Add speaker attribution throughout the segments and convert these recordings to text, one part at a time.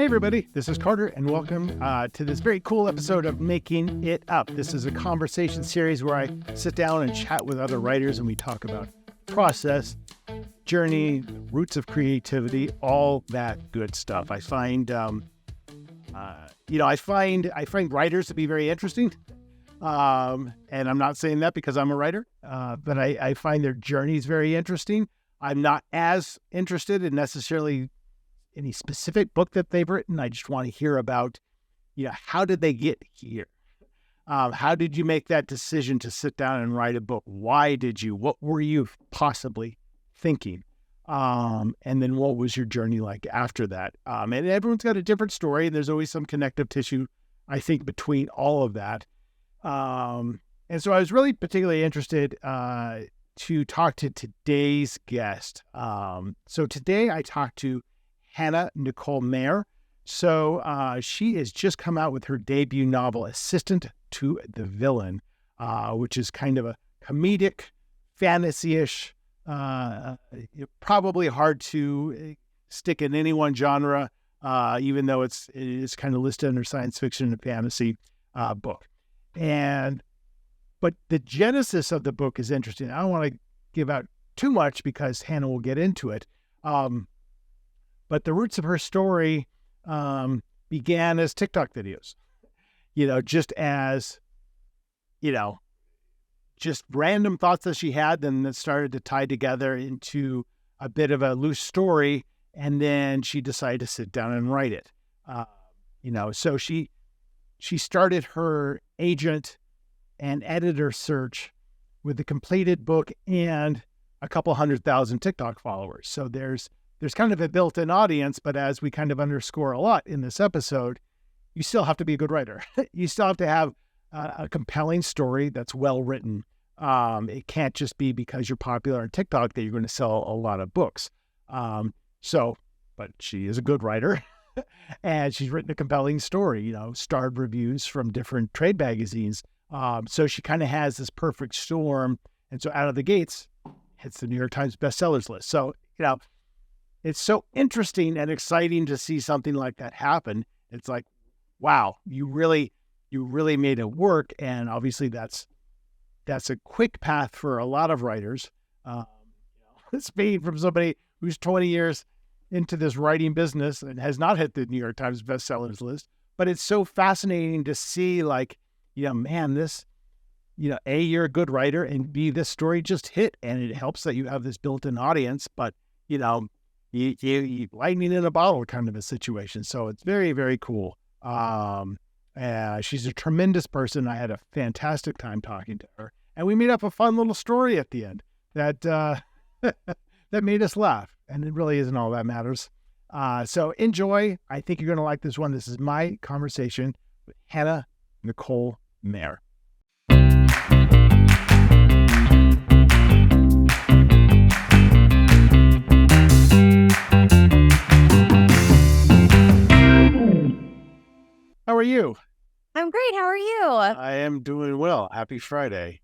Speaker 1: everybody, this is Carter, and welcome to this very cool episode of Making It Up. This is a conversation series where I sit down and chat with other writers, and we talk about process, journey, roots of creativity, all that good stuff. I find, I find writers to be very interesting, and I'm not saying that because I'm a writer, but I find their journeys very interesting. I'm not as interested in necessarily any specific book that they've written. I just want to hear about, how did they get here? How did you make that decision to sit down and write a book? Why did you? What were you possibly thinking? And then what was your journey like after that? And everyone's got a different story, and there's always some connective tissue, I think, between all of that. And so I was really particularly interested to talk to today's guest. So today I talked to Hannah Nicole Maehrer. So she has just come out with her debut novel, Assistant to the Villain, which is kind of a comedic, fantasy-ish, probably hard to stick in any one genre, even though it is kind of listed under science fiction and fantasy book. But the genesis of the book is interesting. I don't want to give out too much because Hannah will get into it. But the roots of her story began as TikTok videos, just as, just random thoughts that she had, then that started to tie together into a bit of a loose story. And then she decided to sit down and write it. So she started her agent and editor search with the completed book and a couple 100,000 TikTok followers. So there's kind of a built-in audience, but as we kind of underscore a lot in this episode, you still have to be a good writer. You still have to have a compelling story that's well written. It can't just be because you're popular on TikTok that you're going to sell a lot of books. But she is a good writer and she's written a compelling story, starred reviews from different trade magazines. So she kind of has this perfect storm. And so out of the gates, hits the New York Times bestsellers list. So, it's so interesting and exciting to see something like that happen. It's like, wow, you really made it work. And obviously that's a quick path for a lot of writers. Speaking from somebody who's 20 years into this writing business and has not hit the New York Times bestsellers list, but it's so fascinating to see this, A, you're a good writer, and B, this story just hit, and it helps that you have this built-in audience, but, you lightning in a bottle kind of a situation. So it's very, very cool. She's a tremendous person. I had a fantastic time talking to her, and we made up a fun little story at the end that that made us laugh, and it really isn't all that matters. So enjoy. I think you're going to like this one. This is my conversation with Hannah Nicole Maehrer. How are you?
Speaker 2: I'm great. How are you?
Speaker 1: I am doing well. Happy Friday.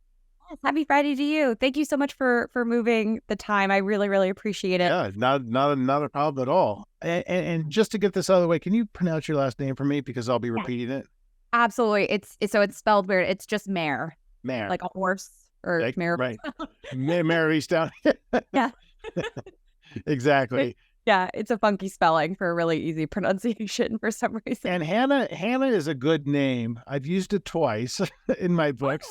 Speaker 2: Yes, happy Friday to you. Thank you so much for moving the time. I really, really appreciate it.
Speaker 1: Yeah, not a problem at all. And just to get this out of the way, can you pronounce your last name for me? Because I'll be repeating it.
Speaker 2: Absolutely. It's spelled weird. It's just Maehrer.
Speaker 1: Maehrer.
Speaker 2: Like a horse or Maehrer.
Speaker 1: Right. Maehrer East down.
Speaker 2: Yeah.
Speaker 1: Exactly.
Speaker 2: Yeah, it's a funky spelling for a really easy pronunciation for some reason.
Speaker 1: And Hannah is a good name. I've used it twice in my books.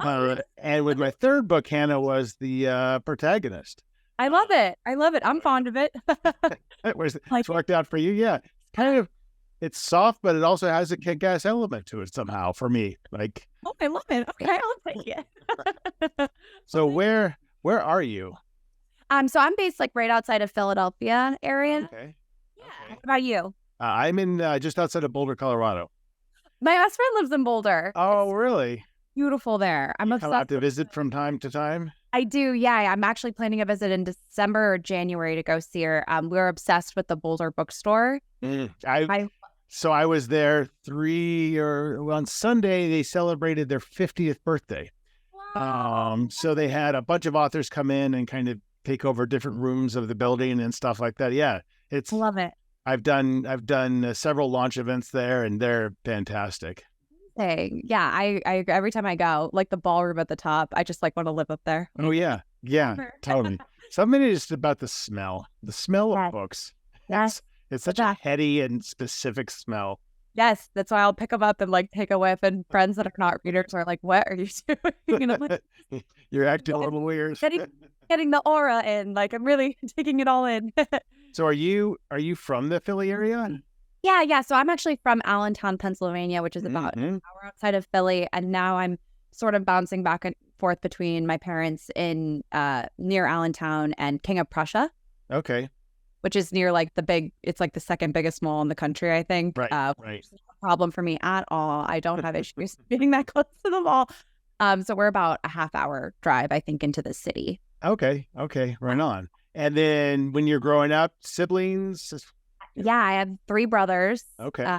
Speaker 1: And with my third book, Hannah was the protagonist.
Speaker 2: I love it. I'm fond of it.
Speaker 1: It's worked out for you. Yeah. It's soft, but it also has a kick-ass element to it somehow for me.
Speaker 2: Oh, I love it. Okay, I'll take it.
Speaker 1: So where are you?
Speaker 2: So I'm based right outside of Philadelphia area.
Speaker 1: Okay.
Speaker 2: Yeah. What about you?
Speaker 1: I'm in just outside of Boulder, Colorado.
Speaker 2: My best friend lives in Boulder.
Speaker 1: Oh, really?
Speaker 2: Beautiful there. I'm obsessed.
Speaker 1: Come out to visit from time to time?
Speaker 2: I do, yeah. I'm actually planning a visit in December or January to go see her. We're obsessed with the Boulder bookstore.
Speaker 1: So I was there on Sunday, they celebrated their 50th birthday.
Speaker 2: Wow.
Speaker 1: So they had a bunch of authors come in and kind of take over different rooms of the building and stuff like that. Yeah.
Speaker 2: Love it.
Speaker 1: I've done several launch events there, and they're fantastic.
Speaker 2: Thing. Yeah, I every time I go, like the ballroom at the top, I just like want to live up there.
Speaker 1: Oh yeah, yeah, totally. Something is just about the smell of
Speaker 2: Yes,
Speaker 1: books.
Speaker 2: yes,
Speaker 1: It's
Speaker 2: the
Speaker 1: such a
Speaker 2: best.
Speaker 1: heady and specific smell.
Speaker 2: Yes, that's why I'll pick them up and like take a whiff. And friends that are not readers are like, "What are you doing?" And I'm like,
Speaker 1: You're acting a little weird.
Speaker 2: getting the aura in. Like I'm really taking it all in.
Speaker 1: So are you from the Philly area?
Speaker 2: Yeah, yeah. So I'm actually from Allentown, Pennsylvania, which is about an
Speaker 1: Hmm.
Speaker 2: hour outside of Philly, and now I'm sort of bouncing back and forth between my parents in near Allentown and King of Prussia,
Speaker 1: Okay.
Speaker 2: which is near like it's like the second biggest mall in the country, I think.
Speaker 1: Right. Right.
Speaker 2: Which is not a problem for me at all. I don't have issues being that close to the mall. So we're about a half-hour drive, I think, into the city.
Speaker 1: Okay. Okay. Right on. And then when you're growing up, siblings.
Speaker 2: Yeah, I have 3 brothers.
Speaker 1: Okay.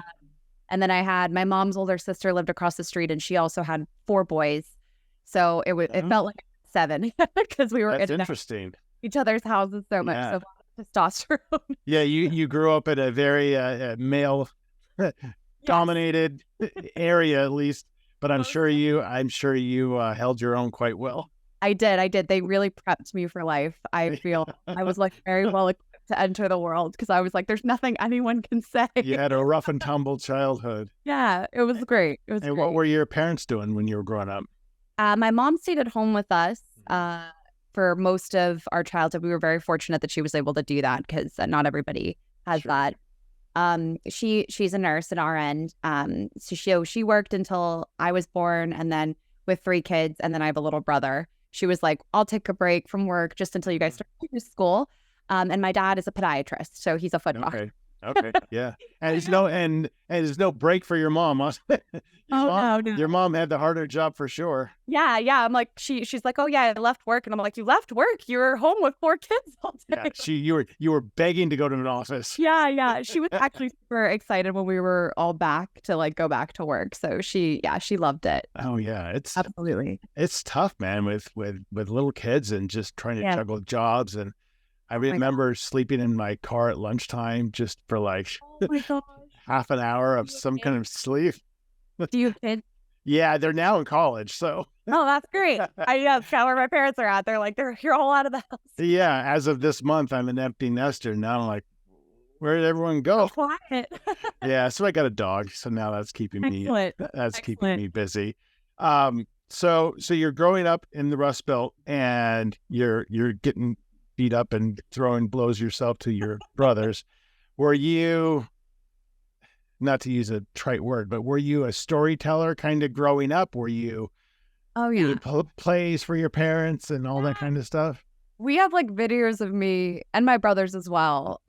Speaker 2: And then I had my mom's older sister lived across the street, and she also had 4 boys. So it felt like 7 because we were
Speaker 1: That's
Speaker 2: in and out of
Speaker 1: interesting.
Speaker 2: each other's houses so much.
Speaker 1: Yeah.
Speaker 2: So a lot of testosterone.
Speaker 1: Yeah. You grew up in a very male
Speaker 2: Yes.
Speaker 1: dominated area, at least. But I'm
Speaker 2: Most
Speaker 1: sure you held your own quite well.
Speaker 2: I did. They really prepped me for life. I feel I was like very well equipped to enter the world because I was like, there's nothing anyone can say.
Speaker 1: You had a rough and tumble childhood.
Speaker 2: Yeah, it was great. It was
Speaker 1: And
Speaker 2: great.
Speaker 1: what were your parents doing when you were growing up?
Speaker 2: My mom stayed at home with us for most of our childhood. We were very fortunate that she was able to do that because not everybody has
Speaker 1: Sure.
Speaker 2: that. She's a nurse at our end. So she worked until I was born, and then with 3 kids, and then I have a little brother. She was like, "I'll take a break from work just until you guys start to school." And my dad is a podiatrist, so he's a foot doctor.
Speaker 1: Okay. Okay. Yeah. And there's no break for your mom. Huh?
Speaker 2: No.
Speaker 1: Your mom had the harder job for sure.
Speaker 2: Yeah. I'm like, she's like, "Oh yeah, I left work," and I'm like, "You left work? You were home with 4 kids all day."
Speaker 1: Yeah. You were begging to go to an office.
Speaker 2: Yeah. She was actually super excited when we were all back to like go back to work. So she loved it.
Speaker 1: Oh yeah.
Speaker 2: Absolutely.
Speaker 1: It's tough, man, with little kids and just trying to
Speaker 2: Yeah.
Speaker 1: juggle jobs. And I
Speaker 2: my
Speaker 1: remember sleeping in my car at lunchtime just for like
Speaker 2: Oh my gosh.
Speaker 1: half an hour of
Speaker 2: Do you
Speaker 1: some
Speaker 2: have
Speaker 1: kind of sleep.
Speaker 2: Do you have kids?
Speaker 1: Yeah, they're now in college, so
Speaker 2: Oh, that's great. That's kind of where my parents are at. They're like, you're all out of the house.
Speaker 1: yeah. As of this month, I'm an empty nester. Now I'm like, where did everyone go?
Speaker 2: Quiet.
Speaker 1: Yeah, so I got a dog, so now that's keeping me
Speaker 2: Excellent.
Speaker 1: keeping
Speaker 2: Excellent.
Speaker 1: me busy. So you're growing up in the Rust Belt, and you're getting beat up and throwing blows yourself to your brothers. Were you, not to use a trite word, but were you a storyteller kind of growing up? Were you
Speaker 2: Oh yeah.
Speaker 1: plays for your parents and all that kind of stuff?
Speaker 2: We have like videos of me and my brothers as well.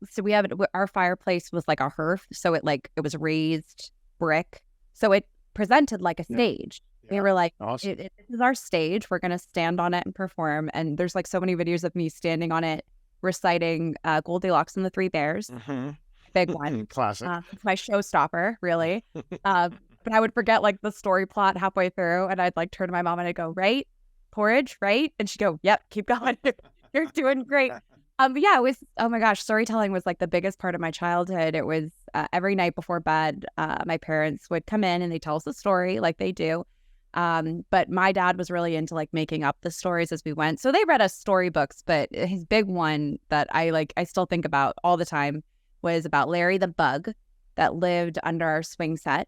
Speaker 2: So we have our fireplace was like a hearth, so it was raised brick, so it presented like a
Speaker 1: Yeah.
Speaker 2: stage. We
Speaker 1: Yeah.
Speaker 2: were like,
Speaker 1: Awesome.
Speaker 2: this is our stage. We're gonna stand on it and perform. And there's like so many videos of me standing on it, reciting Goldilocks and the 3 Bears,
Speaker 1: Mhm.
Speaker 2: big one.
Speaker 1: Classic.
Speaker 2: It's my showstopper, really. But I would forget like the story plot halfway through, and I'd like turn to my mom and I'd go, "Right, porridge, right?" And she'd go, "Yep, keep going. You're doing great." But yeah, it was. Oh my gosh, storytelling was like the biggest part of my childhood. It was every night before bed. My parents would come in and they tell us a story, like they do. But my dad was really into like making up the stories as we went. So they read us storybooks, but his big one that I still think about all the time was about Larry the Bug that lived under our swing set.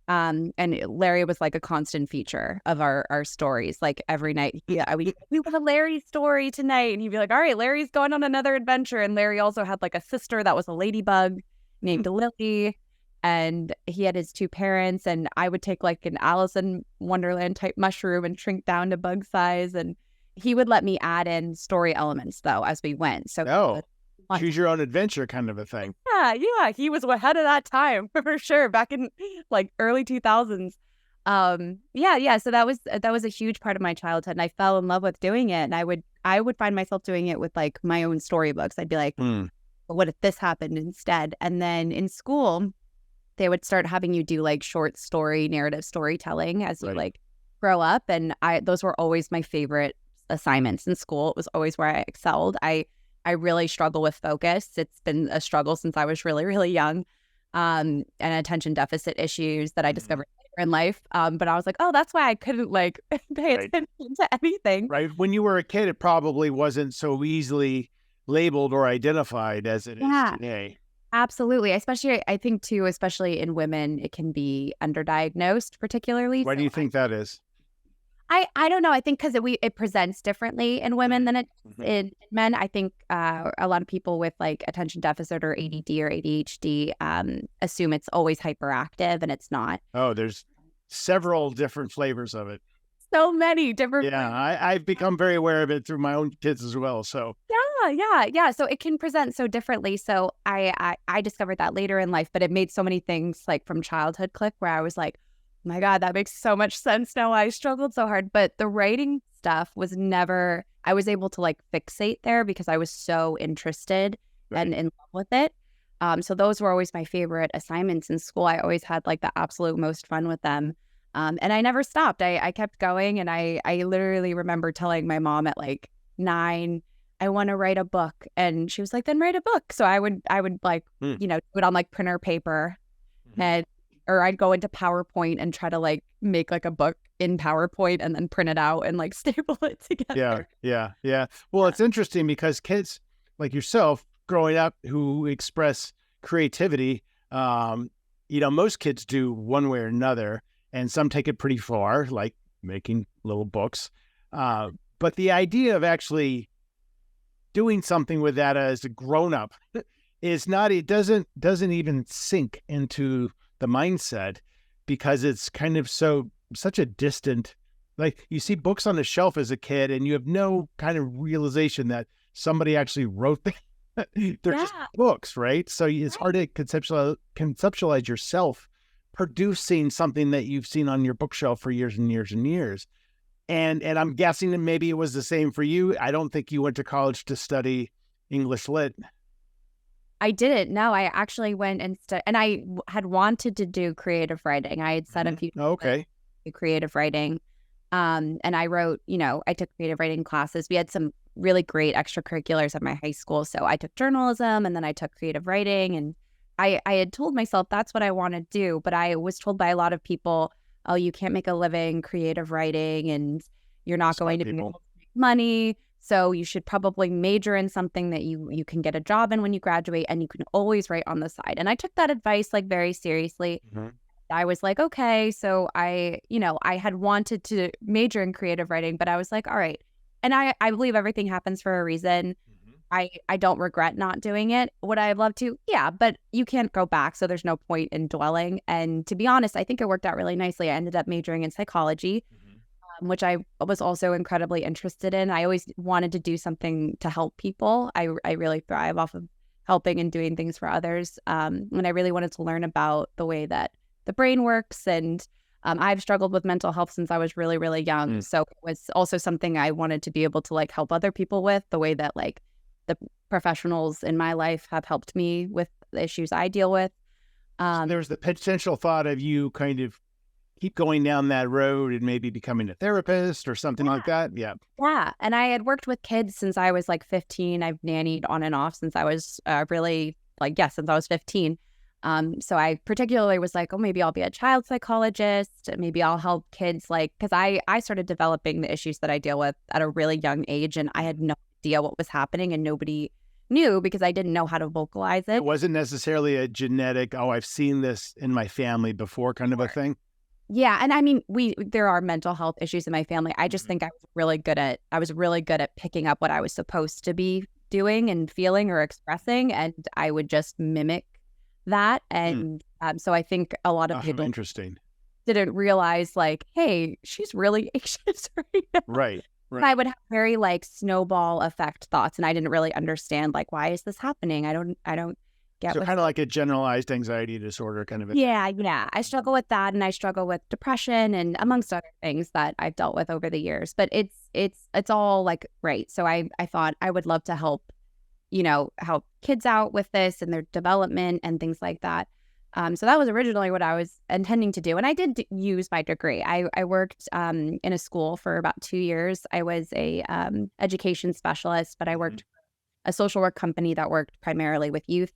Speaker 2: And Larry was like a constant feature of our stories. Like every night, we want a Larry story tonight. And he'd be like, "All right, Larry's going on another adventure." And Larry also had like a sister that was a ladybug named Lily. And he had his 2 parents. And I would take like an Alice in Wonderland type mushroom and shrink down to bug size. And he would let me add in story elements though as we went. So
Speaker 1: Oh, choose your own adventure kind of a thing.
Speaker 2: yeah, he was ahead of that time for sure. Back in like early 2000s. Yeah. So that was a huge part of my childhood, and I fell in love with doing it. And I would find myself doing it with like my own storybooks. I'd be like,
Speaker 1: Mm.
Speaker 2: "What if this happened instead?" And then in school, they would start having you do like short story narrative storytelling as you
Speaker 1: Right.
Speaker 2: like grow up, and those were always my favorite assignments in school. It was always where I excelled. I I really struggle with focus. It's been a struggle since I was really, really young, and attention deficit issues that I
Speaker 1: Mhm.
Speaker 2: discovered later in life. But I was like, oh, that's why I couldn't like pay
Speaker 1: Right.
Speaker 2: attention to anything.
Speaker 1: Right. When you were a kid, it probably wasn't so easily labeled or identified as it is
Speaker 2: Yeah,
Speaker 1: today.
Speaker 2: absolutely. Especially, I think too, especially in women, it can be underdiagnosed, particularly.
Speaker 1: Why do you
Speaker 2: So
Speaker 1: think that is?
Speaker 2: I don't know. I think because it presents differently in women than it does
Speaker 1: Mhm.
Speaker 2: in men. I think a lot of people with like attention deficit or ADD or ADHD assume it's always hyperactive, and it's not.
Speaker 1: Oh, there's several different flavors of it.
Speaker 2: So many different
Speaker 1: Yeah,
Speaker 2: flavors.
Speaker 1: I've become very aware of it through my own kids as well. So,
Speaker 2: Yeah. So it can present so differently. So I discovered that later in life, but it made so many things like from childhood click where I was like, oh my God, that makes so much sense now. I struggled so hard. But the writing stuff was never, I was able to like fixate there because I was so interested
Speaker 1: right.
Speaker 2: and in love with it. So those were always my favorite assignments in school. I always had like the absolute most fun with them. And I never stopped. I kept going. And I literally remember telling my mom at like 9, I want to write a book. And she was like, then write a book. So I would like,
Speaker 1: Hmm.
Speaker 2: do it on like printer paper,
Speaker 1: Mhm.
Speaker 2: and or I'd go into PowerPoint and try to like make like a book in PowerPoint and then print it out and like staple it
Speaker 1: Yeah,
Speaker 2: together.
Speaker 1: yeah, yeah. Well, it's interesting because kids like yourself growing up who express creativity, most kids do one way or another, and some take it pretty far, like making little books. But the idea of actually doing something with that as a grown up is not, it doesn't even sink into the mindset because it's kind of such a distant, like you see books on the shelf as a kid and you have no kind of realization that somebody actually wrote them. They're just
Speaker 2: Yeah.
Speaker 1: books, right? So it's hard
Speaker 2: Right.
Speaker 1: to conceptualize yourself producing something that you've seen on your bookshelf for years and years and years. And I'm guessing that maybe it was the same for you. I don't think you went to college to study English lit.
Speaker 2: I didn't. No, I actually went and and had wanted to do creative writing. I had said a
Speaker 1: Mhm.
Speaker 2: few times
Speaker 1: Okay.
Speaker 2: do creative writing. And I wrote, I took creative writing classes. We had some really great extracurriculars at my high school. So I took journalism and then I took creative writing. And I had told myself that's what I want to do. But I was told by a lot of people, oh, you can't make a living creative writing and you're not going
Speaker 1: Smart
Speaker 2: to be
Speaker 1: people.
Speaker 2: able to make money. So you should probably major in something that you can get a job in when you graduate and you can always write on the side. And I took that advice like very seriously.
Speaker 1: Mhm.
Speaker 2: I was like, okay. So I had wanted to major in creative writing, but I was like, all right. And I believe everything happens for a reason.
Speaker 1: Mhm.
Speaker 2: I don't regret not doing it. Would I have loved to? Yeah, but you can't go back. So there's no point in dwelling. And to be honest, I think it worked out really nicely. I ended up majoring in psychology,
Speaker 1: Mhm.
Speaker 2: which I was also incredibly interested in. I always wanted to do something to help people. I really thrive off of helping and doing things for others. And I really wanted to learn about the way that the brain works. And I've struggled with mental health since I was really, really young.
Speaker 1: Mm.
Speaker 2: So it was also something I wanted to be able to like help other people with the way that like the professionals in my life have helped me with the issues I deal with.
Speaker 1: So
Speaker 2: Um,
Speaker 1: there's the potential thought of you kind of keep going down that road and maybe becoming a therapist or something like that. Yeah.
Speaker 2: Yeah, and I had worked with kids since I was, like, 15. I've nannied on and off since I was, really like, yeah, since I was 15. So I particularly was like, "Oh, maybe I'll be a child psychologist, maybe I'll help kids," like, because I started developing the issues that I deal with at a really young age, and I had no idea what was happening, and nobody knew because I didn't know how to vocalize
Speaker 1: It
Speaker 2: it.
Speaker 1: wasn't necessarily a genetic, oh, I've seen this in my family before kind of a thing.
Speaker 2: Yeah, and I mean, there are mental health issues in my family. I just
Speaker 1: Mhm.
Speaker 2: think I was really good at picking up what I was supposed to be doing and feeling or expressing, and I would just mimic that.
Speaker 1: Mm.
Speaker 2: And so I think a lot of
Speaker 1: How
Speaker 2: people
Speaker 1: interesting.
Speaker 2: didn't realize, like, hey, she's really anxious right now.
Speaker 1: Right.
Speaker 2: And I
Speaker 1: Right.
Speaker 2: would have very like snowball effect thoughts, and I didn't really understand like why is this happening? I don't get
Speaker 1: So
Speaker 2: what's
Speaker 1: kind of like a generalized anxiety disorder kind of a thing.
Speaker 2: yeah. I struggle with that, and I struggle with depression and amongst other things that I've dealt with over the years. But it's all like great. So I thought I would love to help, help kids out with this and their development and things like that. So that was originally what I was intending to do, and I did use my degree. I worked in a school for about 2 years. I was a education specialist, but I
Speaker 1: Mhm.
Speaker 2: worked a social work company that worked primarily with youth.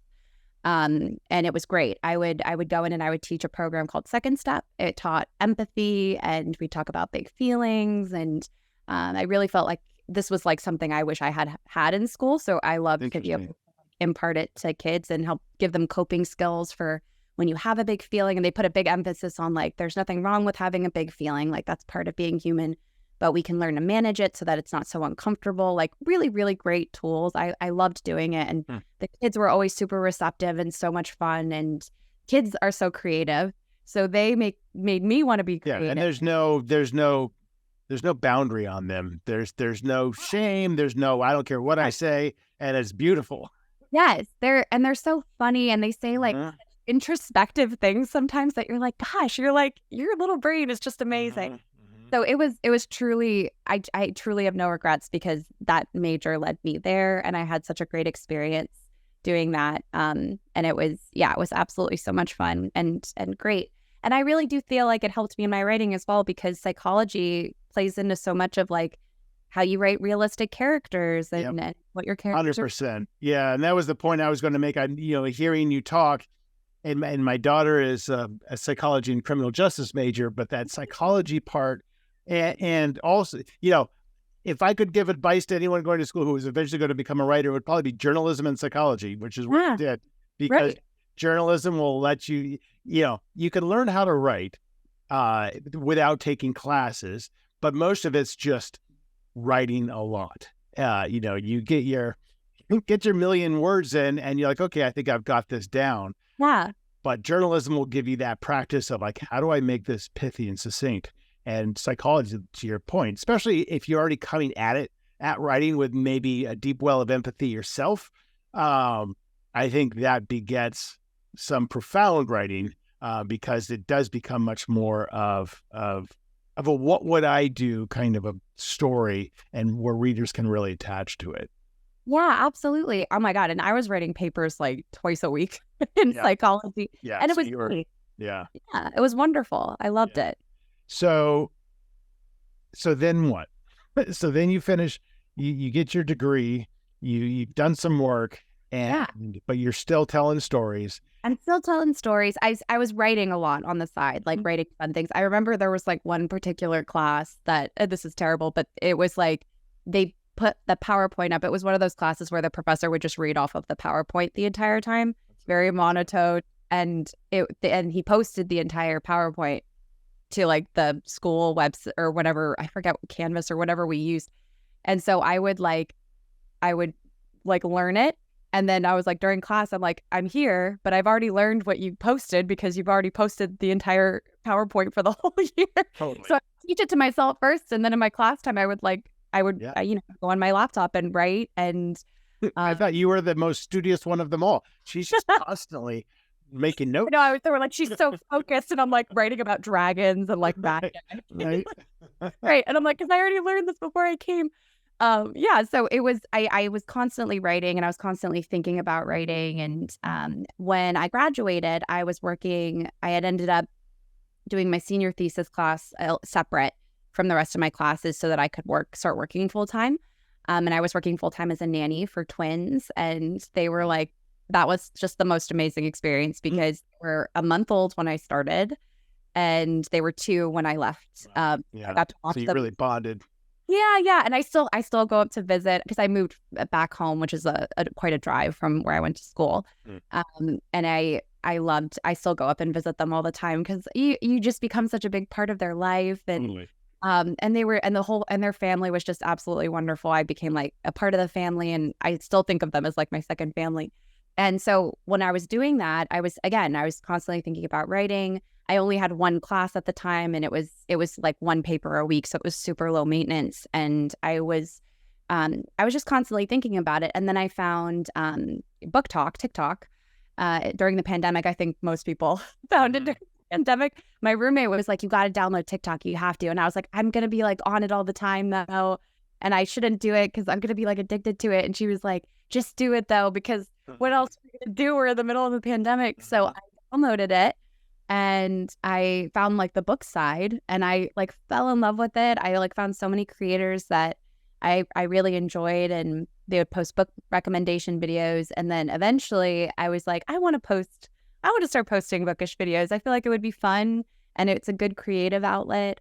Speaker 2: And it was great. I would go in and I would teach a program called Second Step. It taught empathy, and we talk about big feelings. And I really felt like this was like something I wish I had in school. So I loved to be able to impart it to kids and help give them coping skills for when you have a big feeling. And they put a big emphasis on like, there's nothing wrong with having a big feeling. Like that's part of being human, but we can learn to manage it so that it's not so uncomfortable. Like really, really great tools. I loved doing it. And the kids were always super receptive and so much fun. And kids are so creative. So they made me want to be creative.
Speaker 1: Yeah, and there's no boundary on them. There's no shame. There's no, I don't care what I say. And it's beautiful.
Speaker 2: Yes. They're so funny. And they say like introspective things sometimes that you're like, gosh, your little brain is just amazing. So it was truly, I truly have no regrets because that major led me there, and I had such a great experience doing that. And it was absolutely so much fun and great. And I really do feel like it helped me in my writing as well, because psychology plays into so much of like how you write realistic characters and what your characters
Speaker 1: 100%. Yeah, and that was the point I was going to make. Hearing you talk, and my daughter is a psychology and criminal justice major, but that psychology part. And also, if I could give advice to anyone going to school who was eventually going to become a writer, it would probably be journalism and psychology, which is what I did, because journalism will let you, you can learn how to write without taking classes, but most of it's just writing a lot. You get your million words in and you're like, okay, I think I've got this down.
Speaker 2: Yeah.
Speaker 1: But journalism will give you that practice of like, how do I make this pithy and succinct? And psychology, to your point, especially if you're already coming at writing with maybe a deep well of empathy yourself, I think that begets some profound writing because it does become much more of a what would I do kind of a story, and where readers can really attach to it.
Speaker 2: Yeah, absolutely. Oh my God. And I was writing papers like twice a week in psychology.
Speaker 1: Yeah.
Speaker 2: And it was great.
Speaker 1: Yeah,
Speaker 2: it was wonderful. I loved it.
Speaker 1: So then what? So then you finish, you get your degree, you've done some work, but you're still telling stories.
Speaker 2: I'm still telling stories. I was writing a lot on the side, like writing fun things. I remember there was like one particular class that, this is terrible, but it was like they put the PowerPoint up. It was one of those classes where the professor would just read off of the PowerPoint the entire time. Very monotone. And he posted the entire PowerPoint to like the school website or whatever, I forget, Canvas or whatever we used. And so I would learn it. And then I was like, during class, I'm like, I'm here, but I've already learned what you posted because you've already posted the entire PowerPoint for the whole year. Totally. So I teach it to myself first. And then in my class time, I would go on my laptop and write. And
Speaker 1: I thought you were the most studious one of them all. She's just constantly making notes.
Speaker 2: No, they were like, she's so focused, and I'm like writing about dragons and like that.
Speaker 1: Right.
Speaker 2: Right. And I'm like, because I already learned this before I came. So it was, I was constantly writing, and I was constantly thinking about writing. And when I graduated, I had ended up doing my senior thesis class separate from the rest of my classes so that I could start working full time. And I was working full time as a nanny for twins, and they were like, that was just the most amazing experience because they were a month old when I started and they were 2 when I left. I got to watch
Speaker 1: so you
Speaker 2: them.
Speaker 1: really bonded.
Speaker 2: Yeah. And I still go up to visit because I moved back home, which is quite a drive from where I went to school. And I still go up and visit them all the time because you just become such a big part of their life. And
Speaker 1: Totally.
Speaker 2: And their family was just absolutely wonderful. I became like a part of the family, and I still think of them as like my second family. And so when I was doing that, I was constantly thinking about writing. I only had one class at the time, and it was like one paper a week, so it was super low maintenance. And I was just constantly thinking about it. And then I found Book Talk, TikTok, during the pandemic. I think most people found it during the pandemic. My roommate was like, "You got to download TikTok. You have to." And I was like, "I'm gonna be like on it all the time though, and I shouldn't do it because I'm gonna be like addicted to it." And she was like, "Just do it though, because what else are we gonna do? We're in the middle of the pandemic." So I downloaded it, and I found like the book side, and I like fell in love with it. I like found so many creators that I really enjoyed, and they would post book recommendation videos. And then eventually I was like, I want to start posting bookish videos. I feel like it would be fun and it's a good creative outlet.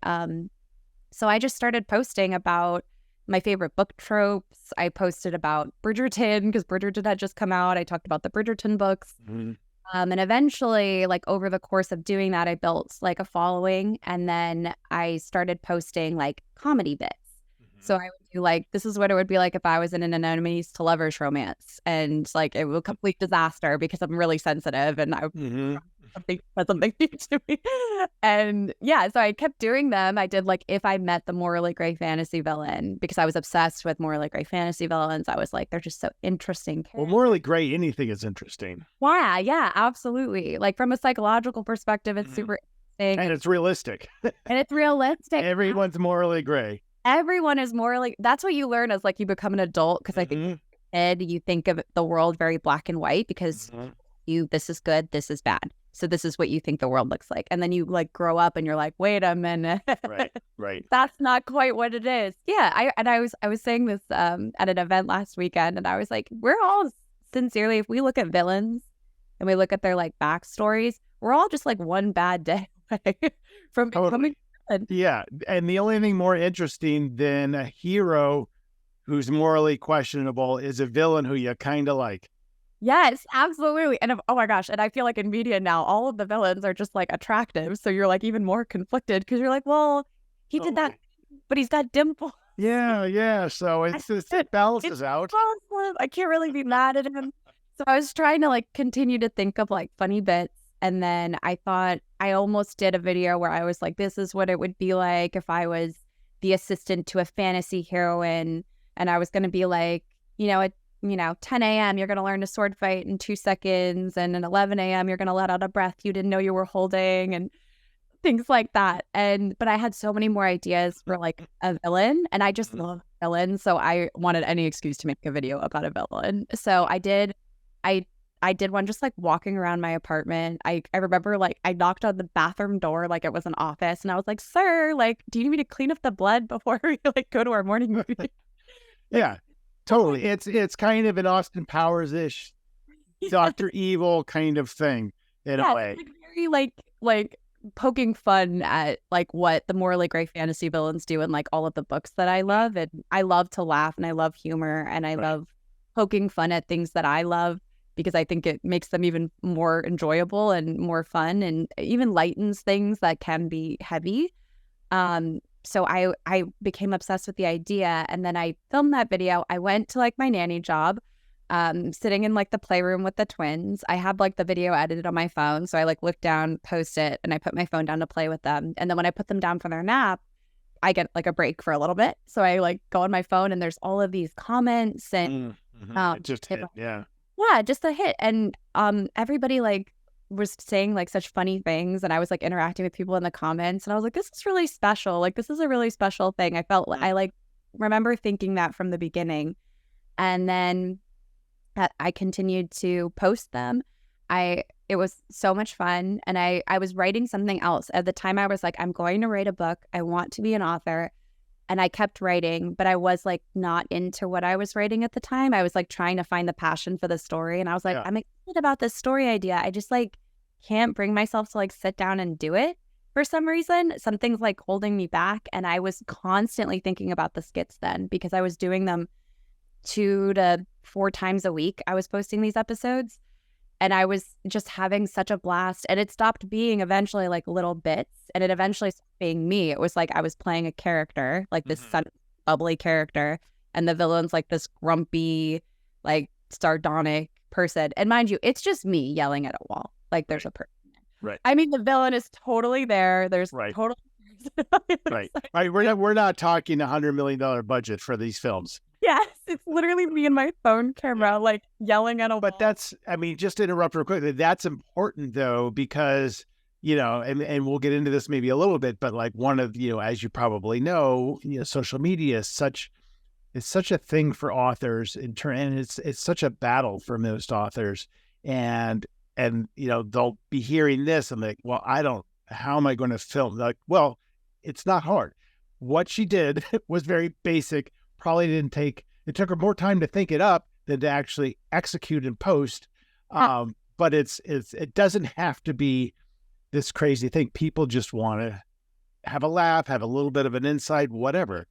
Speaker 2: So I just started posting about my favorite book tropes. I posted about Bridgerton because Bridgerton had just come out. I talked about the Bridgerton books.
Speaker 1: Mhm.
Speaker 2: And eventually, like over the course of doing that, I built like a following. And then I started posting like comedy bits. So I would do like, this is what it would be like if I was in an enemies to lovers romance. And like it was a complete disaster because I'm really sensitive and I something new to me. And yeah, so I kept doing them. I did like if I met the morally gray fantasy villain because I was obsessed with morally gray fantasy villains. I was like, they're just so interesting.
Speaker 1: Well, morally gray, anything is interesting.
Speaker 2: Yeah, absolutely. Like from a psychological perspective, it's super interesting.
Speaker 1: And it's realistic.
Speaker 2: And it's realistic.
Speaker 1: Everyone's morally gray.
Speaker 2: Everyone is morally. That's what you learn as like you become an adult because I think Ed, you think of the world very black and white because this is good, this is bad. So this is what you think the world looks like. And then you like grow up and you're like, wait a minute.
Speaker 1: Right.
Speaker 2: That's not quite what it is. Yeah. I was saying this at an event last weekend and I was like, we're all sincerely, if we look at villains and we look at their like backstories, we're all just like one bad day away from becoming good.
Speaker 1: Yeah. And the only thing more interesting than a hero who's morally questionable is a villain who you kind of like.
Speaker 2: Yes, absolutely. And oh my gosh. And I feel like in media now, all of the villains are just like attractive. So you're like even more conflicted because you're like, well, he did that, but he's got dimples.
Speaker 1: Yeah. So it balances out.
Speaker 2: Awesome. I can't really be mad at him. So I was trying to like continue to think of like funny bits. And then I thought I almost did a video where I was like, this is what it would be like if I was the assistant to a fantasy heroine. And I was going to be like, 10 a.m., you're going to learn to sword fight in 2 seconds. And at 11 a.m., you're going to let out a breath you didn't know you were holding and things like that. But I had so many more ideas for like a villain and I just love villains. So I wanted any excuse to make a video about a villain. So I did one just like walking around my apartment. I remember like I knocked on the bathroom door like it was an office and I was like, sir, like, do you need me to clean up the blood before we like go to our morning meeting?
Speaker 1: Yeah. Totally. It's kind of an Austin Powers-ish Dr. Evil kind of thing in a way.
Speaker 2: Like very like poking fun at like what the morally gray fantasy villains do in like all of the books that I love. And I love to laugh and I love humor and I love poking fun at things that I love because I think it makes them even more enjoyable and more fun and even lightens things that can be heavy. So I became obsessed with the idea and then I filmed that video. I went to like my nanny job, sitting in like the playroom with the twins. I had like the video edited on my phone. So I like looked down, post it, and I put my phone down to play with them. And then when I put them down for their nap, I get like a break for a little bit. So I like go on my phone and there's all of these comments and
Speaker 1: it just hit. Yeah,
Speaker 2: just a hit. And everybody like was saying like such funny things and I was like interacting with people in the comments and I was like, this is really special. Like this is a really special thing. I felt I like remember thinking that from the beginning. And then I continued to post them. It was so much fun. And I was writing something else. At the time I was like, I'm going to write a book. I want to be an author. And I kept writing, but I was like not into what I was writing at the time. I was like trying to find the passion for the story. And I was like, I'm excited about this story idea. I just like can't bring myself to like sit down and do it for some reason. Something's like holding me back. And I was constantly thinking about the skits then because I was doing them 2 to 4 times a week. I was posting these episodes and I was just having such a blast. And it stopped being eventually like little bits and it eventually stopped being me. It was like I was playing a character, like this bubbly character. And the villain's like this grumpy, like sardonic person. And mind you, it's just me yelling at a wall. Like there's a person.
Speaker 1: Right.
Speaker 2: I mean, the villain is totally there. There's totally
Speaker 1: right. We're not talking $100 million budget for these films.
Speaker 2: Yes, it's literally me and my phone camera, like yelling at a wall.
Speaker 1: But that's, I mean, just to interrupt real quickly, that's important though, because, and we'll get into this maybe a little bit, but like one of, as you probably know, social media is such a thing for authors in turn, and it's such a battle for most authors. And they'll be hearing this and like, well, how am I going to film? Like, well, it's not hard. What she did was very basic. Probably didn't take it took her more time to think it up than to actually execute and post. But it doesn't have to be this crazy thing. People just want to have a laugh, have a little bit of an insight, whatever.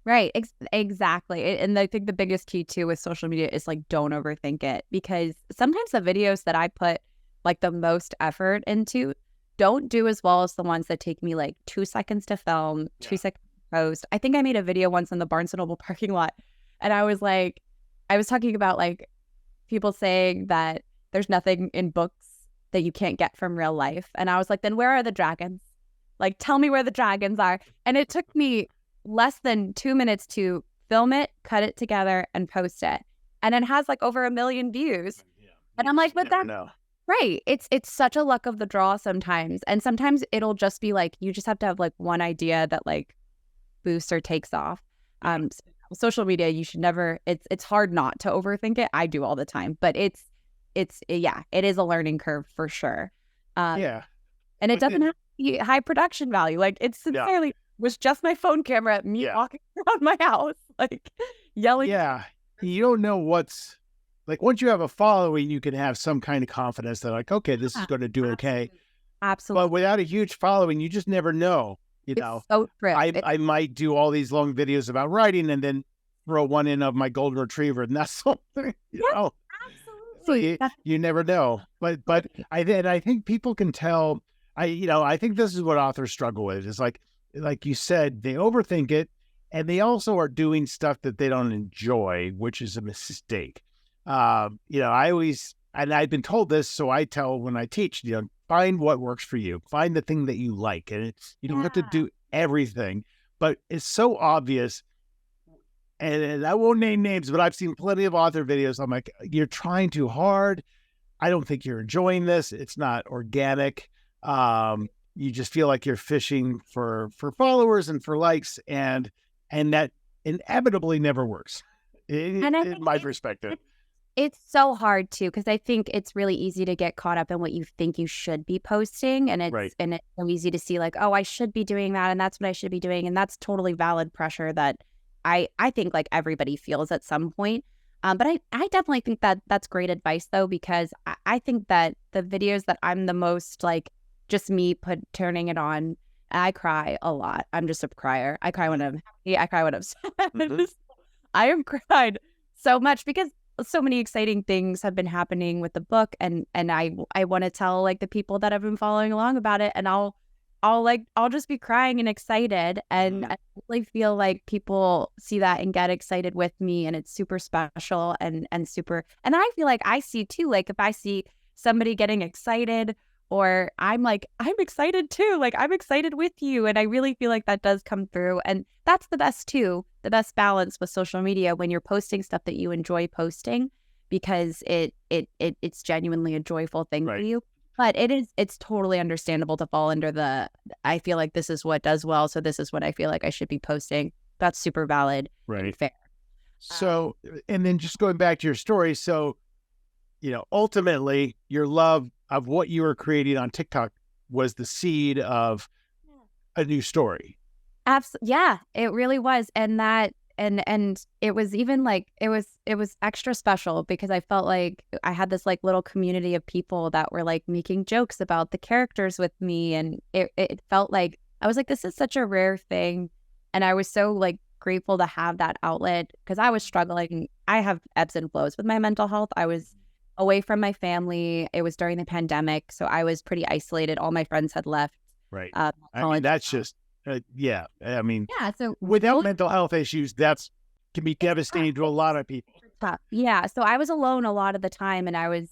Speaker 2: Right. Exactly. And I think the biggest key too with social media is like, don't overthink it, because sometimes the videos that I put like the most effort into don't do as well as the ones that take me like 2 seconds to film, 2 seconds to post. I think I made a video once in the Barnes & Noble parking lot, and I was talking about like people saying that there's nothing in books that you can't get from real life. And I was like, then where are the dragons? Like, tell me where the dragons are. And it took me less than 2 minutes to film it, cut it together, and post it. And it has like over 1 million views. Yeah. And I'm like, but that's right. It's such a luck of the draw sometimes. And sometimes it'll just be like, you just have to have like one idea that like boosts or takes off. Social media, you should never, it's hard not to overthink it. I do all the time, but it is a learning curve for sure. And it doesn't have to be high production value. Like, it's sincerely was just my phone camera, me walking around my house, like yelling.
Speaker 1: Yeah. You don't know what's like, once you have a following, you can have some kind of confidence that like, okay, this is going to do okay.
Speaker 2: Absolutely.
Speaker 1: But without a huge following, you just never know. You know,
Speaker 2: so true.
Speaker 1: I might do all these long videos about writing and then throw one in of my golden retriever, and that's something, you know.
Speaker 2: Absolutely.
Speaker 1: You never know. But I think people can tell. I think this is what authors struggle with. Is like you said, they overthink it, and they also are doing stuff that they don't enjoy, which is a mistake. I always, and I've been told this, so I tell when I teach, find what works for you. Find the thing that you like, and you don't have to do everything. But it's so obvious, and I won't name names, but I've seen plenty of author videos. I'm like, you're trying too hard. I don't think you're enjoying this. It's not organic. You just feel like you're fishing for followers and for likes, and that inevitably never works. In my perspective.
Speaker 2: It's so hard too, because I think it's really easy to get caught up in what you think you should be posting, and it's so easy to see like, oh, I should be doing that, and that's what I should be doing, and that's totally valid pressure that I think like everybody feels at some point. But I definitely think that that's great advice though, because I think that the videos that I'm the most like just me turning it on, I cry a lot. I'm just a crier. I cry when I'm happy. I cry when I'm sad. I have cried so much because so many exciting things have been happening with the book, and I want to tell like the people that have been following along about it, and I'll just be crying and excited, and I really feel like people see that and get excited with me, and it's super special and super, and I feel like I see too, like if I see somebody getting excited, or I'm excited too, like I'm excited with you, and I really feel like that does come through, and that's the best too, the best balance with social media when you're posting stuff that you enjoy posting, because it's genuinely a joyful thing for you. But it's totally understandable to fall under I feel like this is what does well, so this is what I feel like I should be posting. That's super valid and fair.
Speaker 1: So, and then just going back to your story, so, ultimately your love of what you were creating on TikTok was the seed of a new story.
Speaker 2: Absolutely. Yeah, it really was. And it was even like, it was extra special because I felt like I had this like little community of people that were like making jokes about the characters with me. And it felt like, I was like, this is such a rare thing. And I was so like grateful to have that outlet, because I was struggling. I have ebbs and flows with my mental health. I was away from my family. It was during the pandemic, so I was pretty isolated. All my friends had left.
Speaker 1: Right. I mean, that's just, yeah. I mean,
Speaker 2: so
Speaker 1: without mental health issues, can be devastating to a lot of people.
Speaker 2: Yeah. So I was alone a lot of the time, and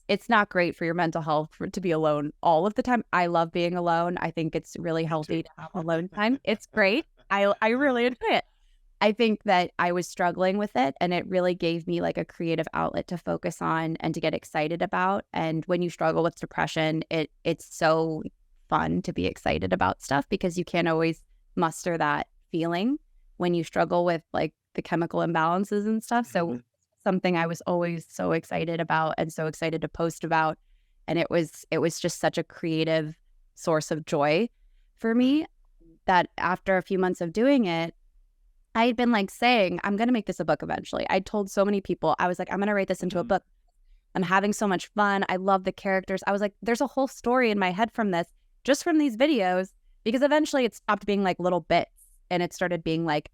Speaker 2: it's not great for your mental health to be alone all of the time. I love being alone. I think it's really healthy to have alone time. It's great. I really enjoy it. I think that I was struggling with it, and it really gave me like a creative outlet to focus on and to get excited about. And when you struggle with depression, it's so fun to be excited about stuff, because you can't always muster that feeling when you struggle with like the chemical imbalances and stuff. So something I was always so excited about and so excited to post about. And it was just such a creative source of joy for me that after a few months of doing it, I had been like saying, I'm going to make this a book eventually. I told so many people, I was like, I'm going to write this into a book. I'm having so much fun. I love the characters. I was like, there's a whole story in my head from this, just from these videos, because eventually it stopped being like little bits and it started being like,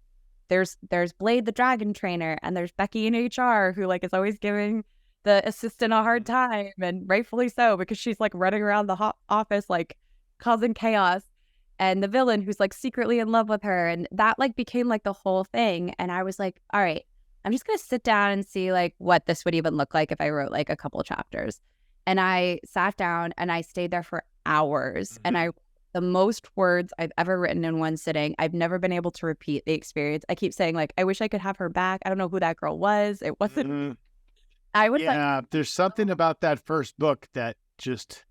Speaker 2: there's Blade the dragon trainer, and there's Becky in HR who like is always giving the assistant a hard time, and rightfully so, because she's like running around the office like causing chaos, and the villain who's like secretly in love with her, and that like became like the whole thing. And I was like, all right, I'm just gonna sit down and see like what this would even look like if I wrote like a couple chapters. And I sat down and I stayed there for hours, and the most words I've ever written in one sitting. I've never been able to repeat the experience. I keep saying like, I wish I could have her back. I don't know who that girl was. It wasn't. I was like,
Speaker 1: there's something about that first book that just,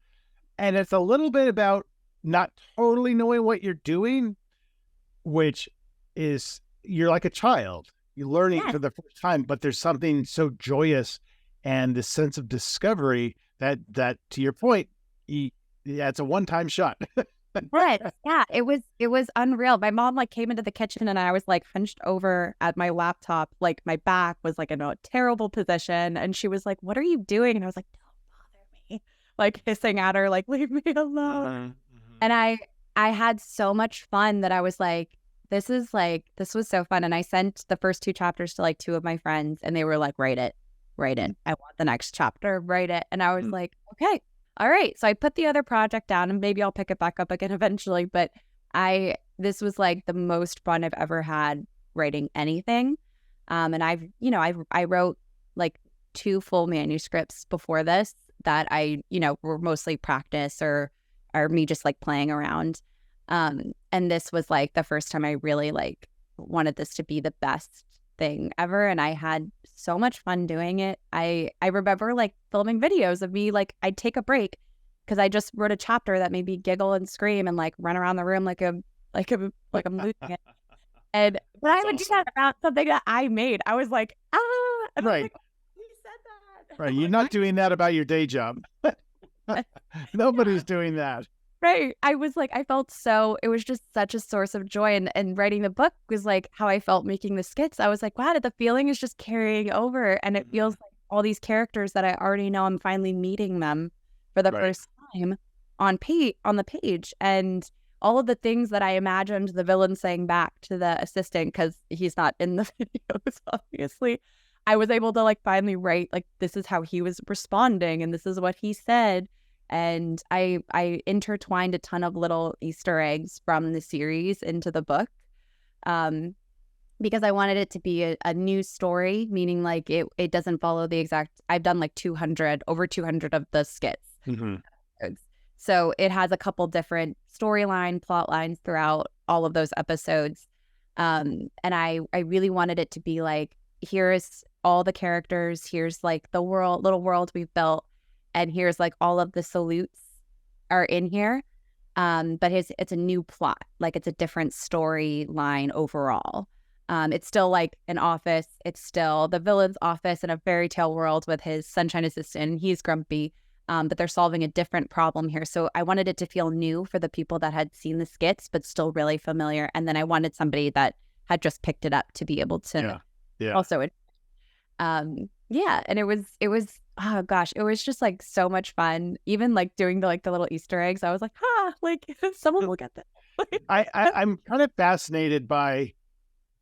Speaker 1: and it's a little bit about not totally knowing what you're doing, which is you're like a child. You're learning for the first time, but there's something so joyous and this sense of discovery that to your point, it's a one-time shot.
Speaker 2: Right. Yeah, it was unreal. My mom like came into the kitchen and I was like hunched over at my laptop. Like my back was like in a terrible position. And she was like, "What are you doing?" And I was like, "Don't bother me." Like hissing at her, like, "Leave me alone." And I had so much fun that I was like, this was so fun. And I sent the first 2 chapters to like 2 of my friends, and they were like, write it. I want the next chapter, write it. And I was like, okay. All right. So I put the other project down, and maybe I'll pick it back up again eventually. But this was like the most fun I've ever had writing anything. And I wrote like 2 full manuscripts before this that I, were mostly practice or me just like playing around. And this was like the first time I really like wanted this to be the best thing ever, and I had so much fun doing it. I remember like filming videos of me, like I'd take a break because I just wrote a chapter that made me giggle and scream and like run around the room like I'm losing it. And but I would do that about something that I made. I was like, and
Speaker 1: right.
Speaker 2: I was like, you said that.
Speaker 1: Right. You're not doing that about your day job. Nobody's doing that.
Speaker 2: Right. I was like, it was just such a source of joy. And writing the book was like how I felt making the skits. I was like, wow, the feeling is just carrying over. And it feels like all these characters that I already know, I'm finally meeting them for the first time on the page. And all of the things that I imagined the villain saying back to the assistant, because he's not in the videos, obviously, I was able to like finally write, like, this is how he was responding and this is what he said. And I intertwined a ton of little Easter eggs from the series into the book, because I wanted it to be a new story, meaning like it doesn't follow the exact. I've done like over 200 of the skits. So it has a couple different plot lines throughout all of those episodes. And I really wanted it to be like, here's all the characters, here's like the little world we've built, and here's like all of the salutes are in here. But it's a new plot, like it's a different storyline overall. It's still like an office. It's still the villain's office in a fairy tale world with his sunshine assistant. He's grumpy, but they're solving a different problem here. So I wanted it to feel new for the people that had seen the skits, but still really familiar. And then I wanted somebody that had just picked it up to be able to also, and it was, oh gosh, it was just like so much fun. Even like doing the little Easter eggs, I was like, like someone will get that.
Speaker 1: I'm kind of fascinated by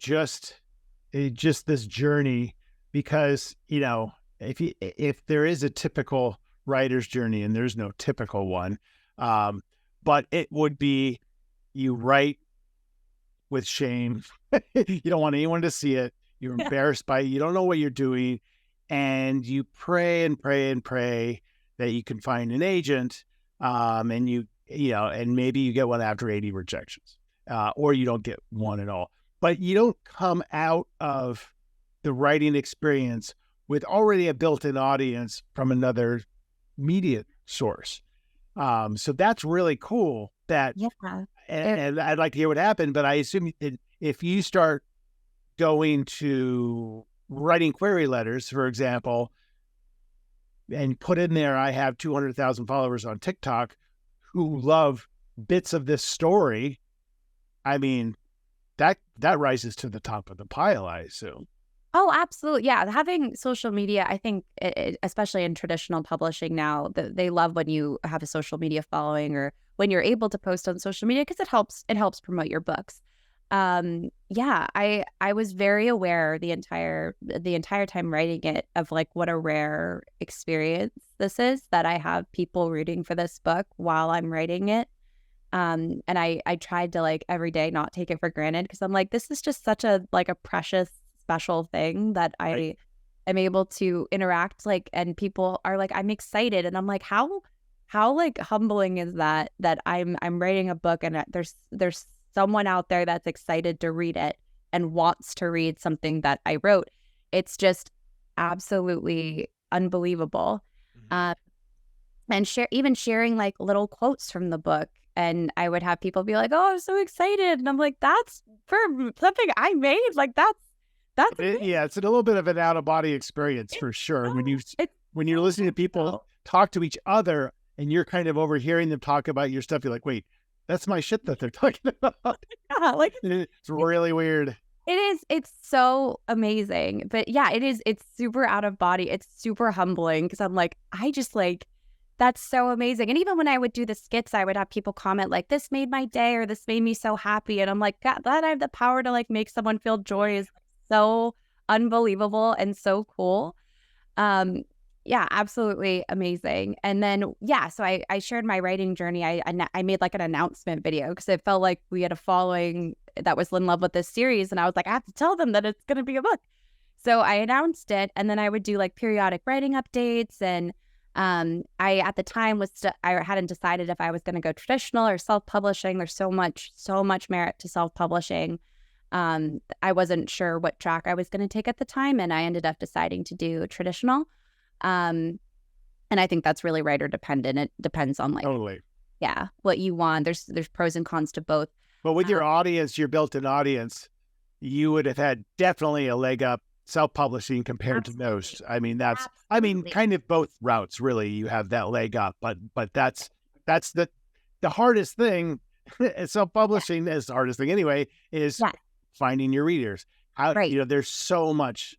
Speaker 1: just this journey, because if there is a typical writer's journey, and there's no typical one, but it would be, you write with shame. You don't want anyone to see it. You're embarrassed by it. You don't know what you're doing, and you pray and pray and pray that you can find an agent, and and maybe you get one after 80 rejections, or you don't get one at all. But you don't come out of the writing experience with already a built-in audience from another media source. So that's really cool. And I'd like to hear what happened, but I assume if you start going to writing query letters, for example, and put in there, I have 200,000 followers on TikTok who love bits of this story. I mean, that rises to the top of the pile, I assume.
Speaker 2: Oh, absolutely. Yeah. Having social media, I think, especially in traditional publishing now, they love when you have a social media following or when you're able to post on social media because it helps promote your books. Yeah, I was very aware the entire time writing it of like what a rare experience this is, that I have people rooting for this book while I'm writing it. And I tried to like every day not take it for granted because I'm like, this is just such a like a precious, special thing that
Speaker 1: Right.
Speaker 2: I am able to interact like, and people are like, I'm excited. And I'm like, how like humbling is that I'm writing a book and there's someone out there that's excited to read it and wants to read something that I wrote. It's just absolutely unbelievable.
Speaker 1: Mhm.
Speaker 2: Uh, and even sharing like little quotes from the book. And I would have people be like, "Oh, I'm so excited," and I'm like, "That's for something I made. Like that's amazing.
Speaker 1: Yeah, it's a little bit of an out of body experience for sure.
Speaker 2: So, it's
Speaker 1: When you're
Speaker 2: so
Speaker 1: listening to people
Speaker 2: special."
Speaker 1: talk to each other and you're kind of overhearing them talk about your stuff, you're like, wait, that's my shit that they're talking about.
Speaker 2: Yeah, like
Speaker 1: It's really weird.
Speaker 2: it's so amazing. But yeah, it's super out of body. It's super humbling because I'm like, I just like that's so amazing. And even when I would do the skits, I would have people comment like, "This made my day," or "This made me so happy." And I'm like, God, that I have the power to like make someone feel joy is so unbelievable and so cool. Um, yeah, absolutely amazing. And then, yeah, so I shared my writing journey. I made like an announcement video because it felt like we had a following that was in love with this series. And I was like, I have to tell them that it's going to be a book. So I announced it, and then I would do like periodic writing updates. And I at the time I hadn't decided if I was going to go traditional or self-publishing. There's so much merit to self-publishing. I wasn't sure what track I was going to take at the time, and I ended up deciding to do traditional. Um, and I think that's really writer dependent. It depends on like,
Speaker 1: Totally.
Speaker 2: yeah, what you want. There's pros and cons to both.
Speaker 1: But with
Speaker 2: Uh,
Speaker 1: your audience, your built-in audience, you would have had definitely a leg up self-publishing compared to
Speaker 2: Absolutely,
Speaker 1: most. I mean,
Speaker 2: absolutely.
Speaker 1: kind of both routes, really. You have that leg up, but that's the hardest thing.
Speaker 2: Yeah,
Speaker 1: Self-publishing is the hardest thing anyway, is
Speaker 2: yeah,
Speaker 1: finding your readers. How,
Speaker 2: right.
Speaker 1: there's so much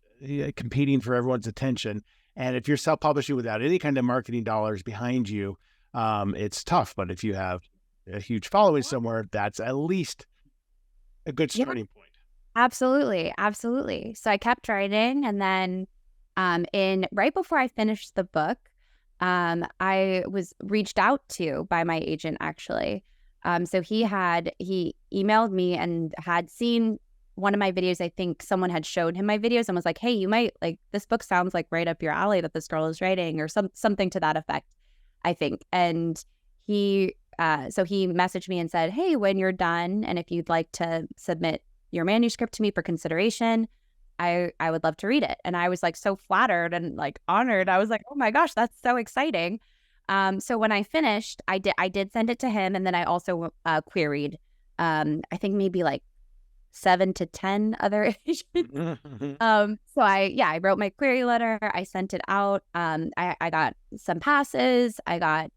Speaker 1: competing for everyone's attention. And if you're self-publishing without any kind of marketing dollars behind you, it's tough. But if you have a huge following somewhere, that's at least a good
Speaker 2: Yeah,
Speaker 1: starting point.
Speaker 2: absolutely, absolutely. So I kept writing, and then in right before I finished the book, I was reached out to by my agent actually. So he emailed me and had seen one of my videos. I think someone had showed him my videos and was like, "Hey, you might like this book. Sounds like right up your alley that this girl is writing," or something to that effect, I think. And he messaged me and said, "Hey, when you're done, and if you'd like to submit your manuscript to me for consideration, I would love to read it." And I was like so flattered and like honored. I was like, "Oh my gosh, that's so exciting." So when I finished, I did send it to him, and then I also queried, I think maybe like 7 to 10 other agents. So I wrote my query letter. I sent it out. I got some passes. I got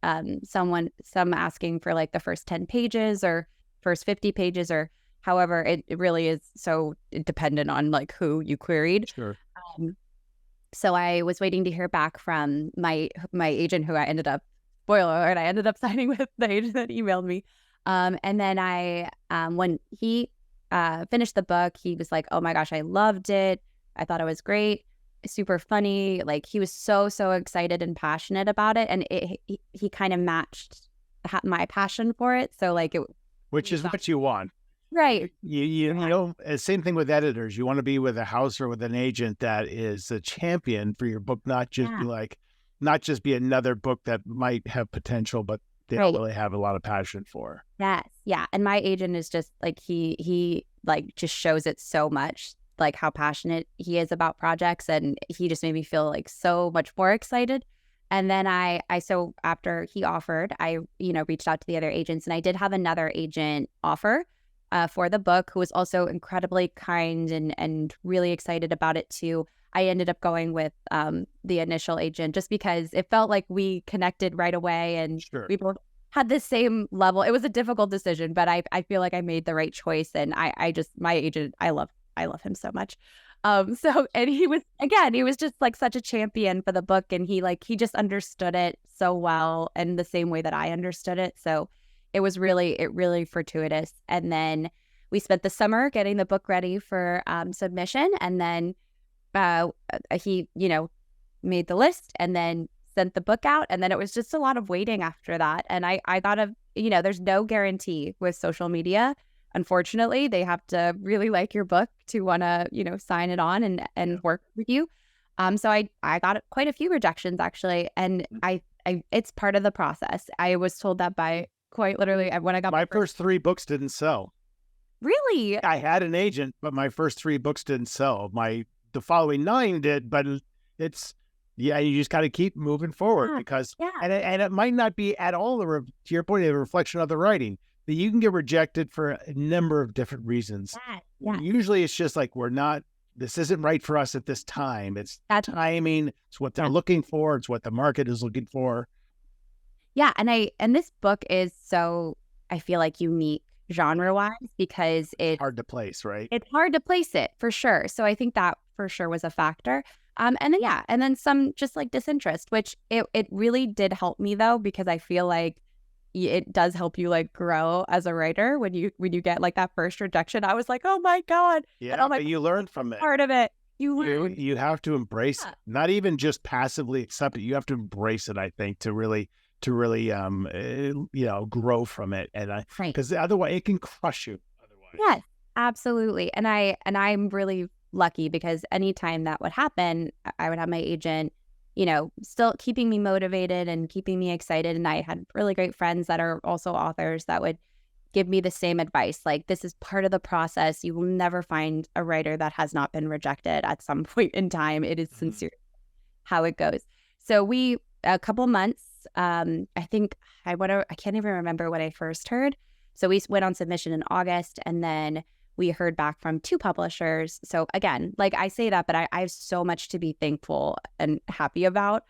Speaker 2: some asking for like the first 10 pages or first 50 pages or however it really is so dependent on like who you queried.
Speaker 1: Sure.
Speaker 2: Um, so I was waiting to hear back from my agent who I ended up spoiler alert, I ended up signing with the agent that emailed me. And then when he finished the book, he was like, "Oh my gosh, I loved it. I thought it was great, super funny." Like he was so excited and passionate about it, and he kind of matched my passion for it. So like
Speaker 1: Which
Speaker 2: we
Speaker 1: is
Speaker 2: got
Speaker 1: what you want.
Speaker 2: right. Yeah,
Speaker 1: Same thing with editors. You want to be with a house or with an agent that is a champion for your book,
Speaker 2: yeah,
Speaker 1: not just be another book that might have potential, but they don't
Speaker 2: right.
Speaker 1: really have a lot of passion for.
Speaker 2: Yes, yeah. And my agent is just like he like just shows it so much, like how passionate he is about projects, and he just made me feel like so much more excited. And then so after he offered, I reached out to the other agents, and I did have another agent offer for the book who was also incredibly kind and really excited about it too. I ended up going with the initial agent just because it felt like we connected right away, and
Speaker 1: Sure.
Speaker 2: we both had the same level. It was a difficult decision, but I feel like I made the right choice. And I just, my agent, I love him so much. So, and he was just like such a champion for the book. And he just understood it so well and the same way that I understood it. So it really fortuitous. And then we spent the summer getting the book ready for submission. And then he, made the list and then sent the book out. And then it was just a lot of waiting after that. And I thought of, there's no guarantee with social media. Unfortunately, they have to really like your book to want to, sign it on and work with you. So I got quite a few rejections actually. And I it's part of the process. I was told that by quite literally when I got
Speaker 1: my first 3 books didn't sell.
Speaker 2: Really?
Speaker 1: I had an agent, but my first 3 books didn't sell. The following 9 did, but you just got to keep moving forward because, and it might not be at all to your point, a reflection of the writing. But you can get rejected for a number of different reasons. Usually it's just like, this isn't right for us at this time. It's timing. It's what they're looking for. It's what the market is looking for.
Speaker 2: Yeah. And this book is so, I feel like, unique genre-wise because it's
Speaker 1: hard to place, right?
Speaker 2: It's hard to place it for sure. So I think that for sure was a factor. And then some just like disinterest, which it really did help me though, because I feel like it does help you like grow as a writer when you get like that first rejection. I was like, oh my God.
Speaker 1: Yeah, but you learn from it.
Speaker 2: Part of it. You
Speaker 1: have to embrace it. Not even just passively accept it. You have to embrace it, I think, to really grow from it. And because otherwise it can crush you otherwise.
Speaker 2: Yes, absolutely. And I'm really lucky because anytime that would happen, I would have my agent, still keeping me motivated and keeping me excited. And I had really great friends that are also authors that would give me the same advice. Like, this is part of the process. You will never find a writer that has not been rejected at some point in time. It is sincere how it goes. So a couple months, I think I can't even remember when I first heard. So we went on submission in August and then we heard back from 2 publishers. So again, like I say that, but I have so much to be thankful and happy about.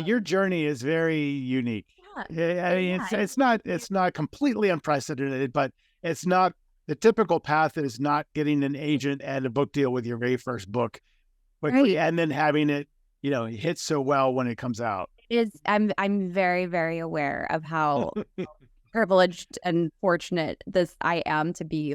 Speaker 1: Your journey is very unique. I mean, it's not completely unprecedented, but it's not the typical path is not getting an agent and a book deal with your very first book quickly, and then having it, hit so well when it comes out.
Speaker 2: I'm very, very aware of how privileged and fortunate I am to be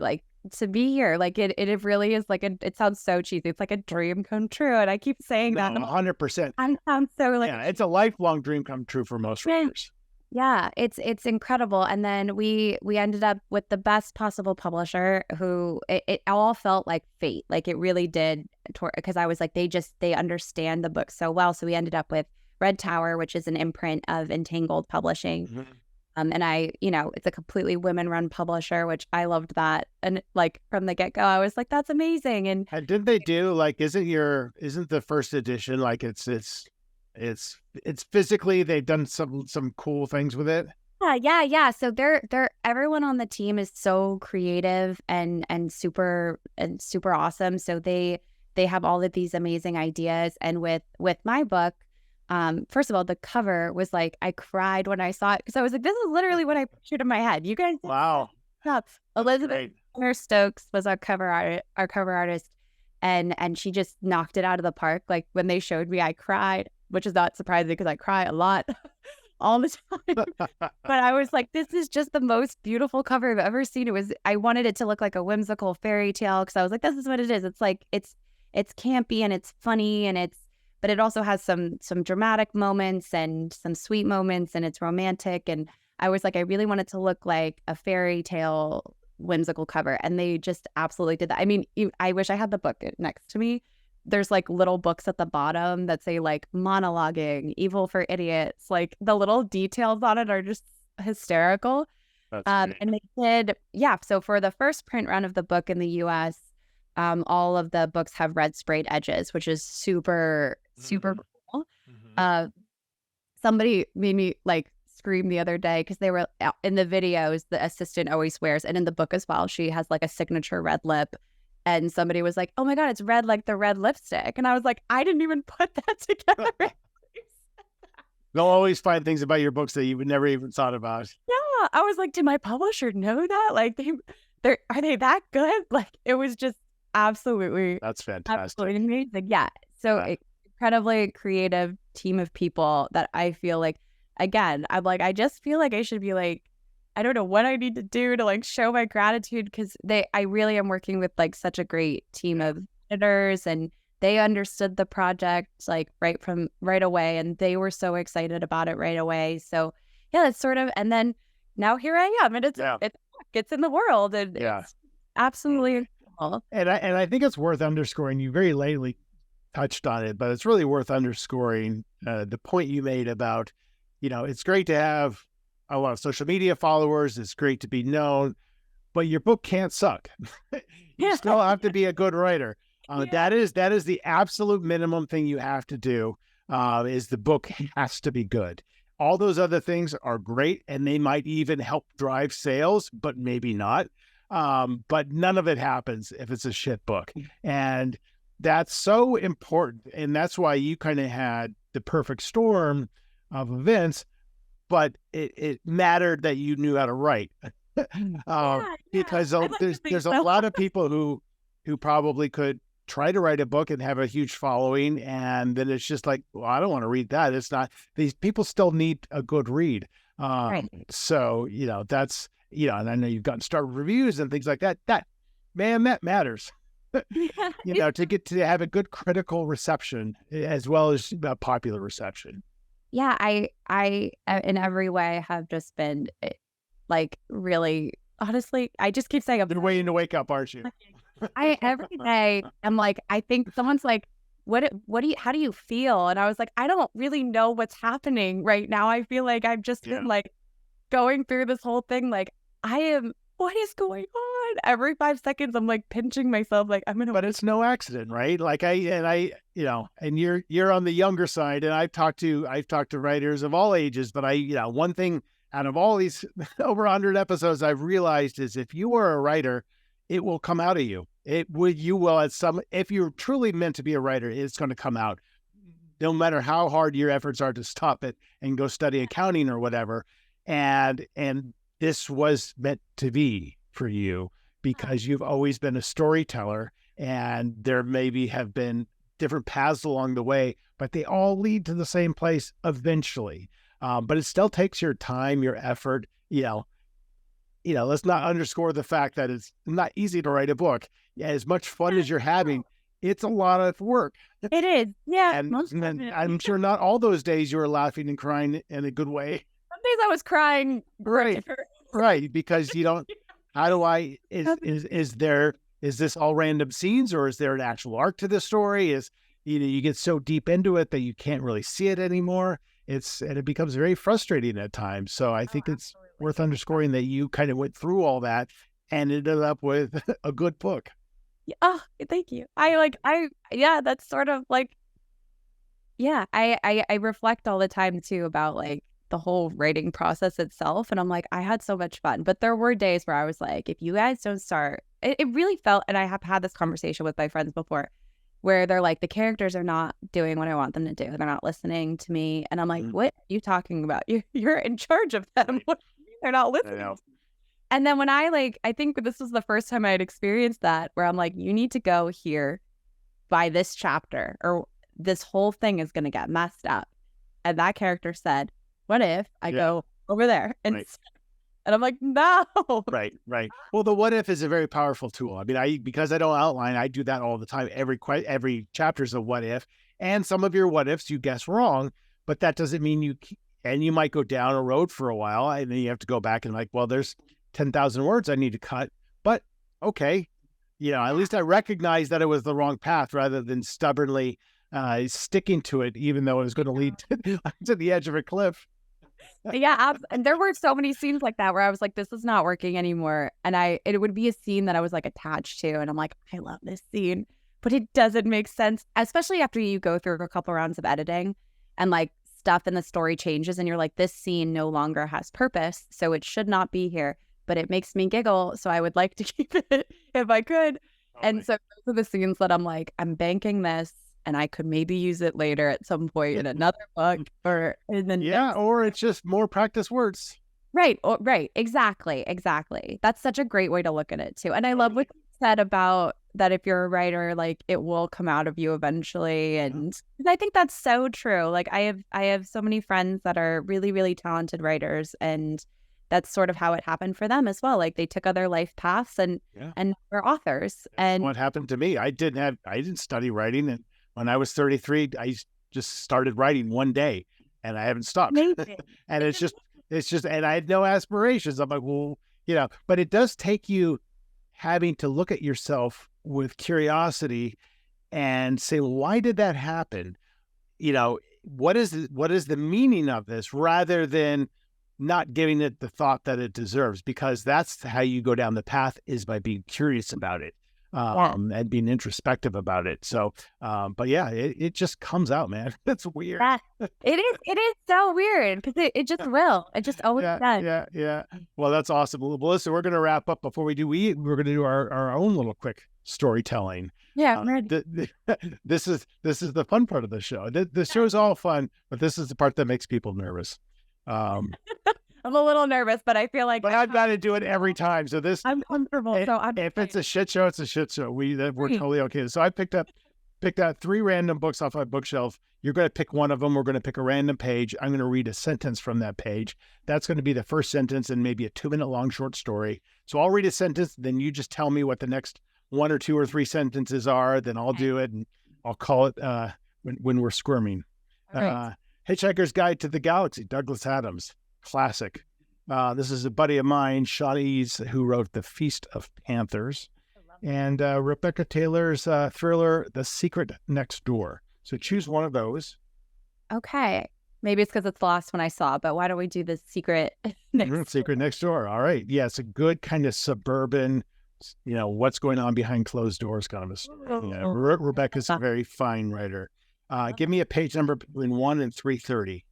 Speaker 2: here. Like it really is like it sounds so cheesy. It's like a dream come true. And I keep saying that
Speaker 1: 100%.
Speaker 2: I sound so like,
Speaker 1: it's a lifelong dream come true for most writers.
Speaker 2: Yeah, it's incredible. And then we ended up with the best possible publisher who it all felt like fate. Like it really did, because I was like, they understand the book so well. So we ended up with Red Tower, which is an imprint of Entangled Publishing. And it's a completely women-run publisher, which I loved that. And like from the get-go, I was like, that's amazing. And
Speaker 1: didn't they do like, isn't the first edition like it's physically they've done some cool things with it?
Speaker 2: Yeah. So they're everyone on the team is so creative and super awesome. So they have all of these amazing ideas. And with my book, first of all, the cover was like, I cried when I saw it because I was like, this is literally what I pictured in my head. You guys,
Speaker 1: wow.
Speaker 2: Elizabeth Stokes was our cover artist, and she just knocked it out of the park. Like when they showed me, I cried, which is not surprising because I cry a lot all the time. But I was like, this is just the most beautiful cover I've ever seen. I wanted it to look like a whimsical fairy tale because I was like, this is what it is. It's like it's campy and it's funny and but it also has some dramatic moments and some sweet moments and it's romantic. And I was like, I really want it to look like a fairy tale whimsical cover. And they just absolutely did that. I mean, I wish I had the book next to me. There's like little books at the bottom that say like monologuing, evil for idiots. Like the little details on it are just hysterical. And they did, so for the first print run of the book in the US, all of the books have red sprayed edges, which is super cool. Somebody made me like scream the other day because they were in the videos, the assistant always wears, and in the book as well, she has like a signature red lip. And somebody was like, oh my God, it's red like the red lipstick. And I was like, I didn't even put that together.
Speaker 1: They'll always find things about your books that you would never even thought about.
Speaker 2: I was like, did my publisher know that? Like, are they that good? Like, it was just absolutely,
Speaker 1: That's fantastic.
Speaker 2: absolutely amazing. Yeah. So incredibly creative team of people that I feel like, again, I'm like, I just feel like I should be like, I don't know what I need to do to like show my gratitude, because I really am working with like such a great team of editors, and they understood the project like right away, and they were so excited about it right away. So yeah, it's sort of, and then now here I am, and it's in the world, and it's absolutely incredible.
Speaker 1: And I think it's worth underscoring. You very lately touched on it, but it's really worth underscoring the point you made about, it's great to have a lot of social media followers. It's great to be known, but your book can't suck. You still have to be a good writer. That is the absolute minimum thing you have to do. Is the book has to be good. All those other things are great, and they might even help drive sales, but maybe not. But none of it happens if it's a shit book. And that's so important. And that's why you kind of had the perfect storm of events, but it mattered that you knew how to write. Because there's a lot of people who probably could try to write a book and have a huge following, and then it's just like, well, I don't want to read that. It's not, these people still need a good read. So, that's, and I know you've gotten started reviews and things like that. That matters. To get to have a good critical reception as well as popular reception.
Speaker 2: Yeah, I in every way have just been like really, honestly, I just keep saying,
Speaker 1: You're waiting to wake up, aren't you?
Speaker 2: Every day I'm like, I think someone's like, how do you feel? And I was like, I don't really know what's happening right now. I feel like I've just been like going through this whole thing. Like, what is going on? Every 5 seconds, I'm like pinching myself. Like,
Speaker 1: but it's no accident, right? Like and you're on the younger side, and I've talked to writers of all ages, but one thing out of all these over 100 episodes I've realized is if you are a writer, it will come out of you. If you're truly meant to be a writer, it's going to come out, no matter how hard your efforts are to stop it and go study accounting or whatever. And this was meant to be for you because you've always been a storyteller, and there maybe have been different paths along the way, but they all lead to the same place eventually. But it still takes your time, your effort, let's not underscore the fact that it's not easy to write a book. As much fun as you're having, it's a lot of work.
Speaker 2: It is. Yeah.
Speaker 1: And I'm sure not all those days you were laughing and crying in a good way.
Speaker 2: Some days I was crying.
Speaker 1: Right. Because is this all random scenes, or is there an actual arc to the story? You get so deep into it that you can't really see it anymore. And it becomes very frustrating at times. So I think it's worth underscoring that you kind of went through all that and ended up with a good book.
Speaker 2: Oh, thank you. That's sort of like, I reflect all the time too about like the whole writing process itself. And I'm like, I had so much fun, but there were days where I was like, if you guys don't start, it really felt, and I have had this conversation with my friends before, where they're like, the characters are not doing what I want them to do. They're not listening to me. And I'm like, what are you talking about? You're in charge of them. They're not listening. And then when I think this was the first time I had experienced that, where I'm like, you need to go here by this chapter, or this whole thing is going to get messed up. And that character said, what if I go over there? And I'm like, no.
Speaker 1: Right. Well, the what if is a very powerful tool. I mean, because I don't outline, I do that all the time. Every chapter is a what if, and some of your what ifs you guess wrong, but that doesn't mean you might go down a road for a while, and then you have to go back and like, well, there's 10,000 words I need to cut, but okay. At least I recognize that it was the wrong path rather than stubbornly sticking to it, even though it was going to lead to the edge of a cliff.
Speaker 2: Yeah. And there were so many scenes like that where I was like, this is not working anymore. And it would be a scene that I was like attached to. And I'm like, I love this scene, but it doesn't make sense, especially after you go through a couple rounds of editing and like stuff in the story changes. And you're like, this scene no longer has purpose, so it should not be here, but it makes me giggle. So I would like to keep it if I could. And so those are the scenes that I'm like, I'm banking this, and I could maybe use it later at some point in another book, or in the
Speaker 1: or it's just more practice words.
Speaker 2: Right. Right. Exactly. Exactly. That's such a great way to look at it too. And I love what you said about that if you're a writer, like it will come out of you eventually. And I think that's so true. Like I have so many friends that are really, really talented writers, and that's sort of how it happened for them as well. Like they took other life paths and were authors.
Speaker 1: That's
Speaker 2: And
Speaker 1: what happened to me. I didn't study writing, and when I was 33, I just started writing one day, and I haven't stopped.
Speaker 2: amazing.
Speaker 1: And it's just, and I had no aspirations. I'm like, well, but it does take you having to look at yourself with curiosity and say, well, why did that happen? What is the meaning of this, rather than not giving it the thought that it deserves, because that's how you go down the path, is by being curious about it, and being introspective about it. So, but yeah, it just comes out, man. It's weird.
Speaker 2: It is so weird because it just will. It just always does.
Speaker 1: Yeah. Well, that's awesome. Well, listen, we're going to wrap up. Before we do, we're going to do our own little quick storytelling.
Speaker 2: Yeah.
Speaker 1: This is the fun part of the show. The show is all fun, but this is the part that makes people nervous.
Speaker 2: I'm a little nervous, but I feel like
Speaker 1: I've got to do it every time. So
Speaker 2: I'm comfortable.
Speaker 1: If it's a shit show, it's a shit show. We're totally okay. So I picked out 3 random books off my bookshelf. You're going to pick one of them. We're going to pick a random page. I'm going to read a sentence from that page. That's going to be the first sentence in maybe a 2-minute long short story. So I'll read a sentence, then you just tell me what the next 1 or 2 or 3 sentences are. Then I'll do it, and I'll call it when we're squirming. Right. Hitchhiker's Guide to the Galaxy, Douglas Adams, classic. This is a buddy of mine, Shawnee's, who wrote The Feast of Panthers, and Rebecca Taylor's thriller, The Secret Next Door. So choose one of those.
Speaker 2: Okay. Maybe it's because it's the last one I saw, but why don't we do The Secret Next Door?
Speaker 1: Secret Next Door. All right. Yeah, it's a good kind of suburban, what's going on behind closed doors kind of a story. Rebecca's a very fine writer. Give me a page number between 1 and 330.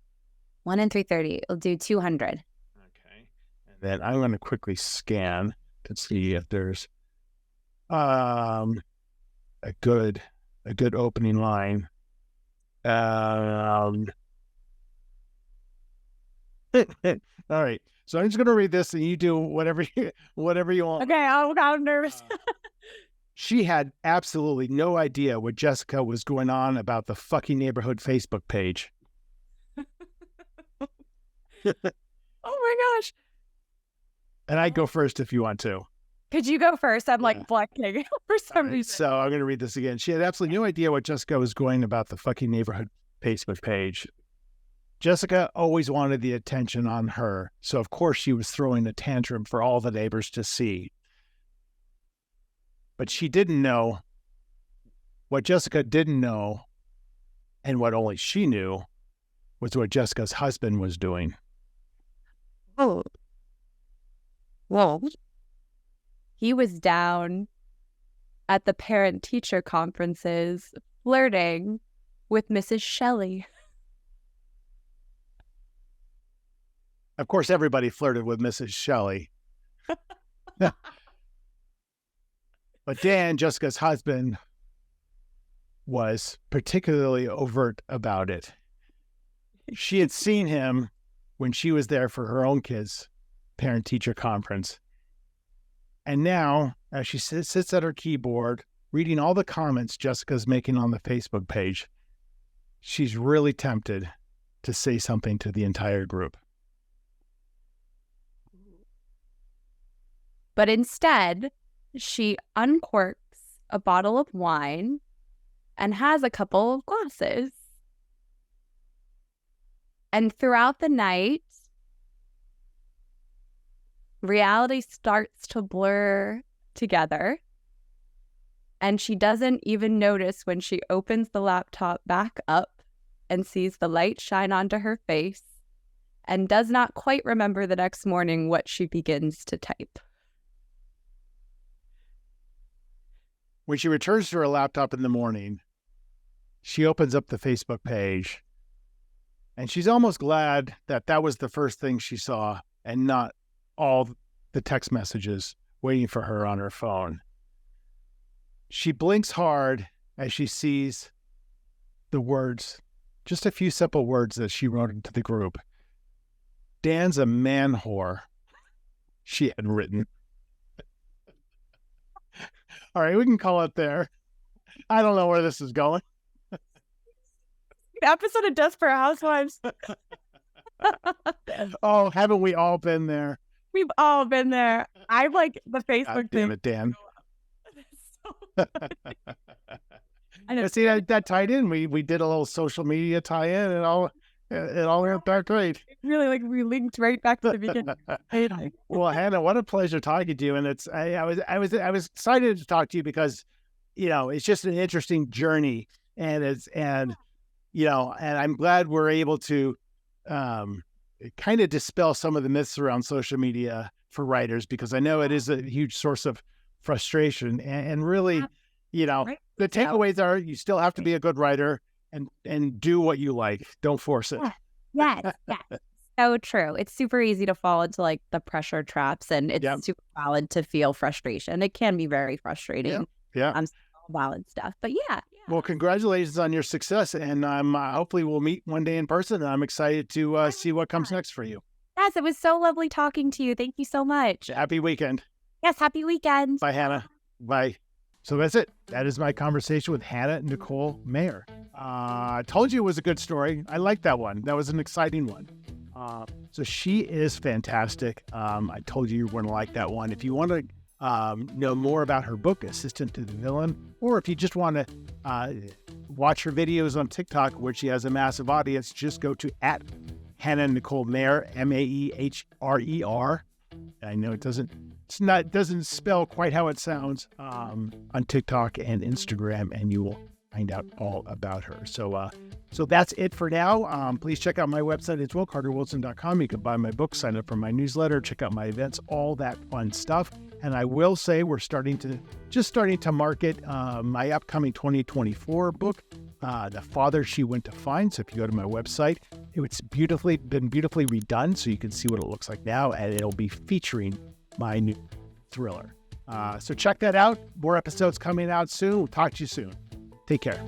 Speaker 2: 1 and 330. We'll do 200.
Speaker 1: Okay. And then I'm going to quickly scan to see if there's a good opening line. All right. So I'm just going to read this, and you do whatever you want.
Speaker 2: Okay. I'm nervous.
Speaker 1: She had absolutely no idea what Jessica was going on about the fucking neighborhood Facebook page.
Speaker 2: Oh my gosh.
Speaker 1: And I go first if you want to.
Speaker 2: Could you go first? I'm like blanking for some reason.
Speaker 1: So I'm going to read this again. She had absolutely no idea what Jessica was going about the fucking neighborhood Facebook page. Jessica always wanted the attention on her, so of course she was throwing a tantrum for all the neighbors to see. But she didn't know what Jessica didn't know, and what only she knew was what Jessica's husband was doing.
Speaker 2: Oh. Whoa. He was down at the parent-teacher conferences flirting with Mrs. Shelley.
Speaker 1: Of course, everybody flirted with Mrs. Shelley. But Dan, Jessica's husband, was particularly overt about it. She had seen him when she was there for her own kids' parent-teacher conference. And now, as she sits at her keyboard, reading all the comments Jessica's making on the Facebook page, she's really tempted to say something to the entire group.
Speaker 2: But instead, she uncorks a bottle of wine and has a couple of glasses. And throughout the night, reality starts to blur together. And she doesn't even notice when she opens the laptop back up and sees the light shine onto her face, and does not quite remember the next morning what she begins to type.
Speaker 1: When she returns to her laptop in the morning, she opens up the Facebook page, and she's almost glad that that was the first thing she saw and not all the text messages waiting for her on her phone. She blinks hard as she sees the words, just a few simple words that she wrote into the group. Dan's a man whore, she had written. All right, we can call it there. I don't know where this is going.
Speaker 2: Episode of Desperate Housewives.
Speaker 1: Oh, haven't we all been there?
Speaker 2: We've all been there. I like the Facebook
Speaker 1: Damn
Speaker 2: thing.
Speaker 1: it, Dan.
Speaker 2: I know.
Speaker 1: See, that tied in. We did a little social media tie-in, and it all worked out great.
Speaker 2: Really, like we linked right back to the beginning.
Speaker 1: Well, Hannah, what a pleasure talking to you. And I was excited to talk to you because, it's just an interesting journey, and and I'm glad we're able to kind of dispel some of the myths around social media for writers, because I know it is a huge source of frustration, and really,
Speaker 2: Right.
Speaker 1: the takeaways are you still have to be a good writer and do what you like. Don't force it.
Speaker 2: Yes. So true. It's super easy to fall into like the pressure traps, and it's super valid to feel frustration. It can be very frustrating.
Speaker 1: Yeah.
Speaker 2: Valid stuff. But yeah.
Speaker 1: Well, congratulations on your success, and hopefully we'll meet one day in person. And I'm excited to see what comes next for you.
Speaker 2: Yes, it was so lovely talking to you. Thank you so much.
Speaker 1: Happy weekend.
Speaker 2: Yes, happy weekend.
Speaker 1: Bye, Hannah. Bye. So that's it. That is my conversation with Hannah Nicole Maehrer. I told you it was a good story. I liked that one. That was an exciting one. So she is fantastic. I told you were going to like that one. If you want to know more about her book, Assistant to the Villain, or if you just want to watch her videos on TikTok, where she has a massive audience, just go to @Hannah Nicole Maehrer, Maehrer. I know it doesn't spell quite how it sounds, on TikTok and Instagram, and you will find out all about her. So that's it for now. Please check out my website as well, carterwilson.com. You can buy my book, sign up for my newsletter, check out my events, all that fun stuff. And I will say we're starting to market my upcoming 2024 book, The Father She Went to Find. So if you go to my website, it's been beautifully redone, so you can see what it looks like now, and it'll be featuring my new thriller. So check that out. More episodes coming out soon. We'll talk to you soon. Take care.